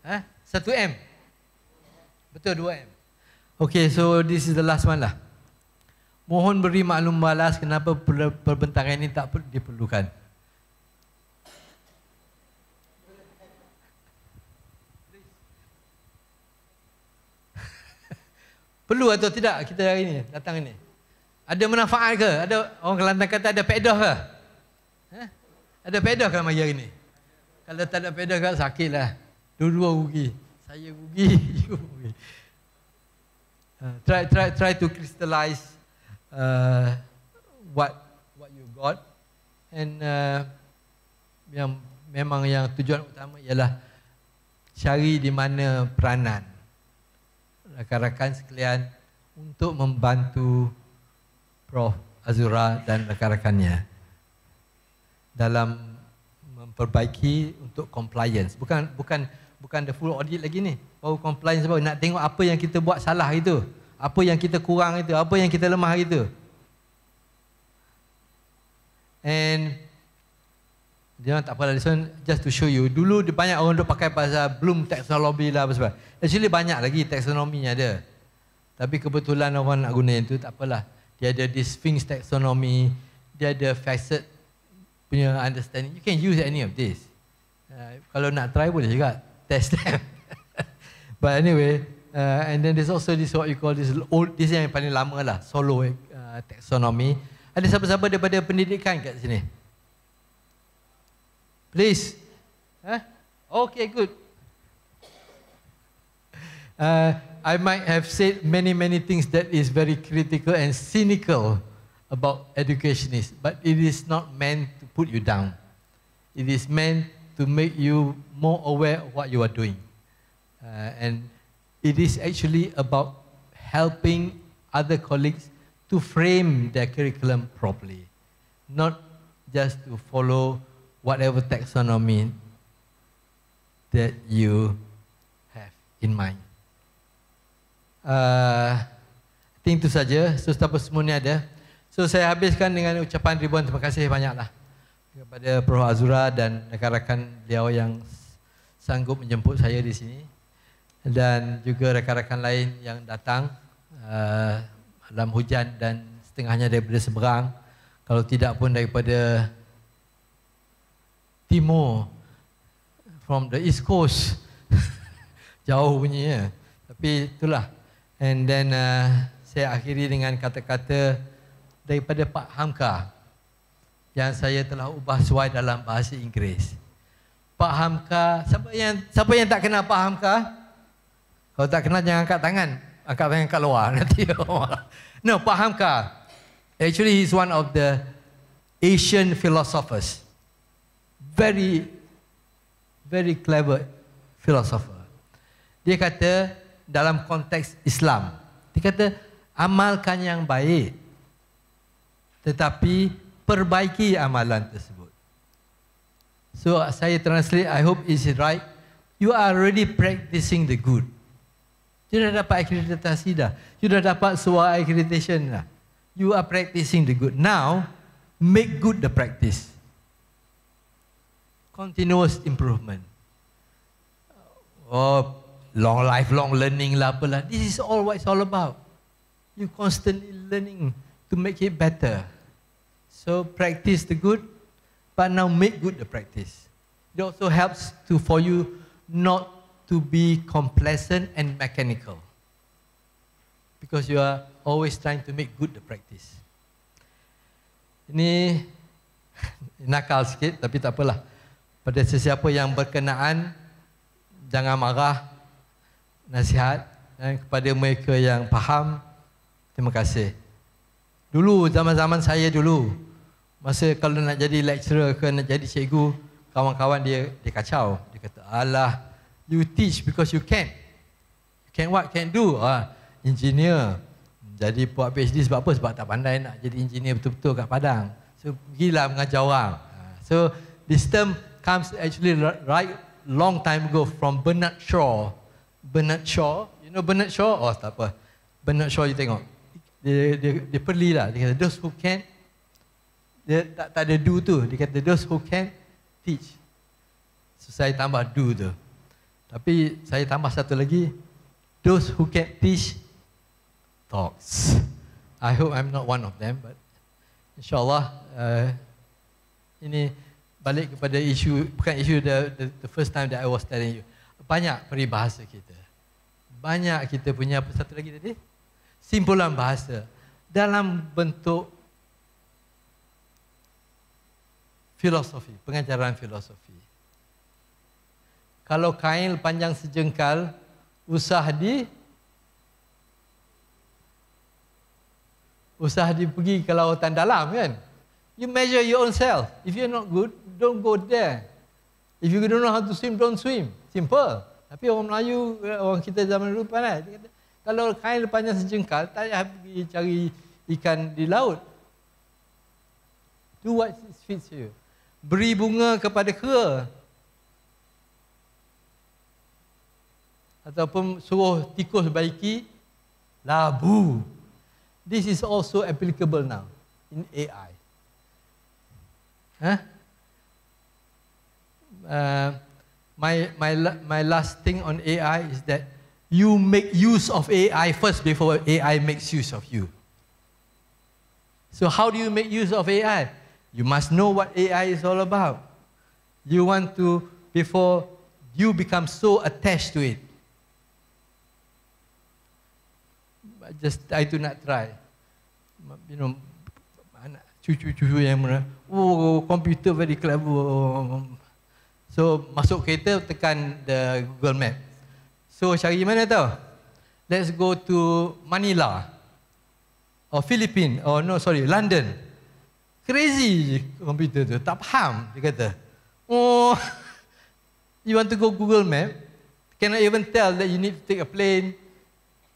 1M. Betul 2M. Okay, so this is the last one lah. Mohon beri maklum balas kenapa perbentangan ini tak diperlukan. Perlu atau tidak kita hari ini datang ini? Ada manfaat ke? Ada orang Kelantan kata ada pedah ke? Ada pedah ke hari ini? Kalau tak ada pedah kan sakitlah. Dua-dua rugi. Saya rugi, you rugi. Try to crystallize what you got, and yang memang yang tujuan utama ialah cari di mana peranan rakan-rakan sekalian untuk membantu Prof. Azura dan rakan-rakannya dalam memperbaiki untuk compliance. Bukan the full audit lagi ni. Baru compliance baru nak tengok apa yang kita buat salah itu, apa yang kita kurang itu, apa yang kita lemah itu. And dia tak apalah, this one just to show you. Dulu banyak orang duk pakai pasal Bloom taxonomy lah apa sebab. Actually banyak lagi taxonomy ada. Tapi kebetulan orang nak guna itu tak apalah. Dia ada this Sphinx taxonomy, dia ada facet punya understanding. You can use any of this. Kalau nak try boleh juga test them. But anyway, and then there's also this what you call this old, this yang paling lama lah, solo taxonomy. Ada siapa-siapa daripada pendidikan kat sini? Please. Okay, good. I might have said many things that is very critical and cynical about educationists, but it is not meant to put you down. It is meant to make you more aware of what you are doing. And it is actually about helping other colleagues to frame their curriculum properly, not just to follow whatever taxonomy that you have in mind. I think itu saja. So, siapa semua ni ada. So, saya habiskan dengan ucapan ribuan terima kasih banyaklah kepada Prof. Azura dan rakan-rakan beliau yang sanggup menjemput saya di sini, dan juga rakan-rakan lain yang datang dalam hujan dan setengahnya daripada seberang, kalau tidak pun daripada timur, from the east coast. Jauh bunyinya, tapi itulah. And then saya akhiri dengan kata-kata daripada Pak Hamka yang saya telah ubah suai dalam bahasa Inggeris. Pak Hamka, siapa yang tak kenal Pak Hamka? Kalau tak kenal jangan angkat tangan. Angkat tangan kat luar nanti. No, Pak Hamka, actually he's one of the Asian philosophers. Very, very clever philosopher. Dia kata dalam konteks Islam, dia kata amalkan yang baik, tetapi perbaiki amalan tersebut. So saya translate, I hope is it right. You are already practicing the good. You dah dapat akreditasi dah. You dah dapat SWA accreditation dah. You are practicing the good. Now, make good the practice. Continuous improvement. Oh, lifelong learning lah apalah. This is all what it's all about. You constantly learning to make it better. So practice the good, but now make good the practice. It also helps for you not to be complacent and mechanical, because you are always trying to make good the practice. Ini nakal sikit, tapi tak apalah. Pada sesiapa yang berkenaan, jangan marah, nasihat, dan kepada mereka yang faham, terima kasih. Dulu, zaman-zaman saya dulu, masa kalau nak jadi lecturer ke nak jadi cikgu, kawan-kawan dia kacau. Dia kata, alah, you teach because you can. You can what? Can do. Engineer. Jadi buat PhD sebab apa? Sebab tak pandai nak jadi engineer betul-betul kat Padang. So, pergilah mengajar orang. So, this term comes actually right long time ago from Bernard Shaw. Bernard Shaw, you know Bernard Shaw? Oh, tak apa. Bernard Shaw, you tengok. Dia perli lah. Dia kata, those who can, dia tak ada do tu. Dia kata, those who can, teach. So, saya tambah do tu. Tapi saya tambah satu lagi, those who can teach, talks. I hope I'm not one of them, but insyaAllah, ini balik kepada isu, bukan isu the first time that I was telling you. Banyak peribahasa kita. Banyak kita punya, apa satu lagi tadi? Simpulan bahasa. Dalam bentuk filosofi, pengajaran filosofi. Kalau kain panjang sejengkal, usah pergi ke lautan dalam kan? You measure your own self. If you're not good, don't go there. If you don't know how to swim, don't swim. Simple. Tapi orang Melayu, orang kita zaman dulu pandai. Dia kata, kalau kain panjang sejengkal, tak payah pergi cari ikan di laut. Do what fits you. Beri bunga kepada kera. Ataupun suruh tikus baiki labu. This is also applicable now in AI. My last thing on AI is that you make use of AI first before AI makes use of you. So how do you make use of AI? You must know what AI is all about. You want to, before you become so attached to it. Just try to not try. You know, cucu-cucu yang mana, oh, computer very clever. So, masuk kereta, tekan the Google Map. So, cari mana tau? Let's go to Manila. Philippines, London. Crazy je komputer tu, tak faham, dia kata. Oh, you want to go Google Map, cannot even tell that you need to take a plane,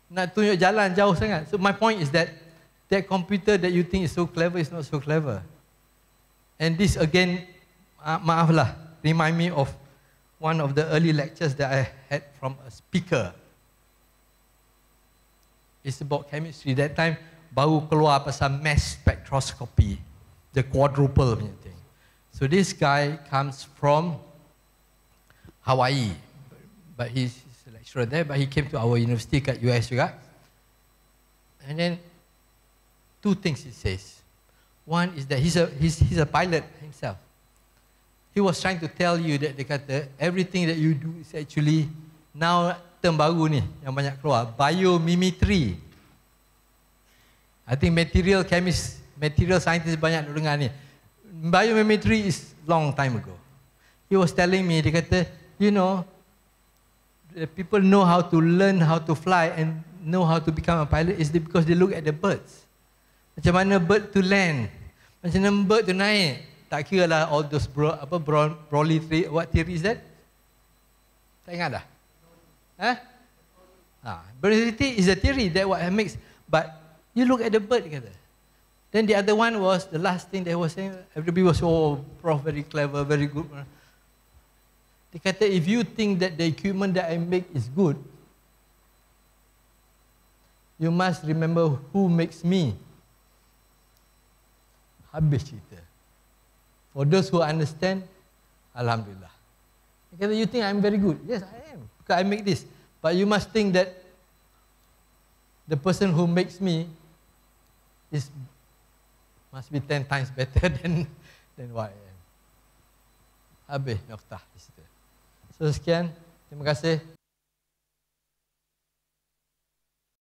nak tunjuk jalan jauh sangat. So my point is that computer that you think is so clever is not so clever. And this again, maaflah, remind me of one of the early lectures that I had from a speaker. It's about chemistry. That time baru keluar pasal mass spectroscopy, the quadruple punya thing. So this guy comes from Hawaii, but he's a lecturer there, but he came to our university kat US juga. And then two things he says. One is that he's a pilot himself. He was trying to tell you that dia kata everything that you do is actually now term baru ni yang banyak keluar, biomimicry. I think material scientist banyak nak dengar ni. Biomimicry is long time ago. He was telling me, dia kata, you know, the people know how to learn how to fly and know how to become a pilot is because they look at the birds. Macam mana bird to land, macam mana bird to naik. Tak kira lah all those Brownlee theory, what theory is that? Tak ingat dah? Probability is a theory that what makes, but you look at the bird, kata. Then the other one was, the last thing they were saying, everybody was, oh, Prof, very clever, very good. Dia kata, if you think that the equipment that I make is good, you must remember who makes me. Habis cerita. For those who understand, Alhamdulillah. Dia kata, you think I'm very good? Yes, I am, because I make this. But you must think that the person who makes me must be 10 times better than what I am. Habis noktah di situ. So sekian, terima kasih.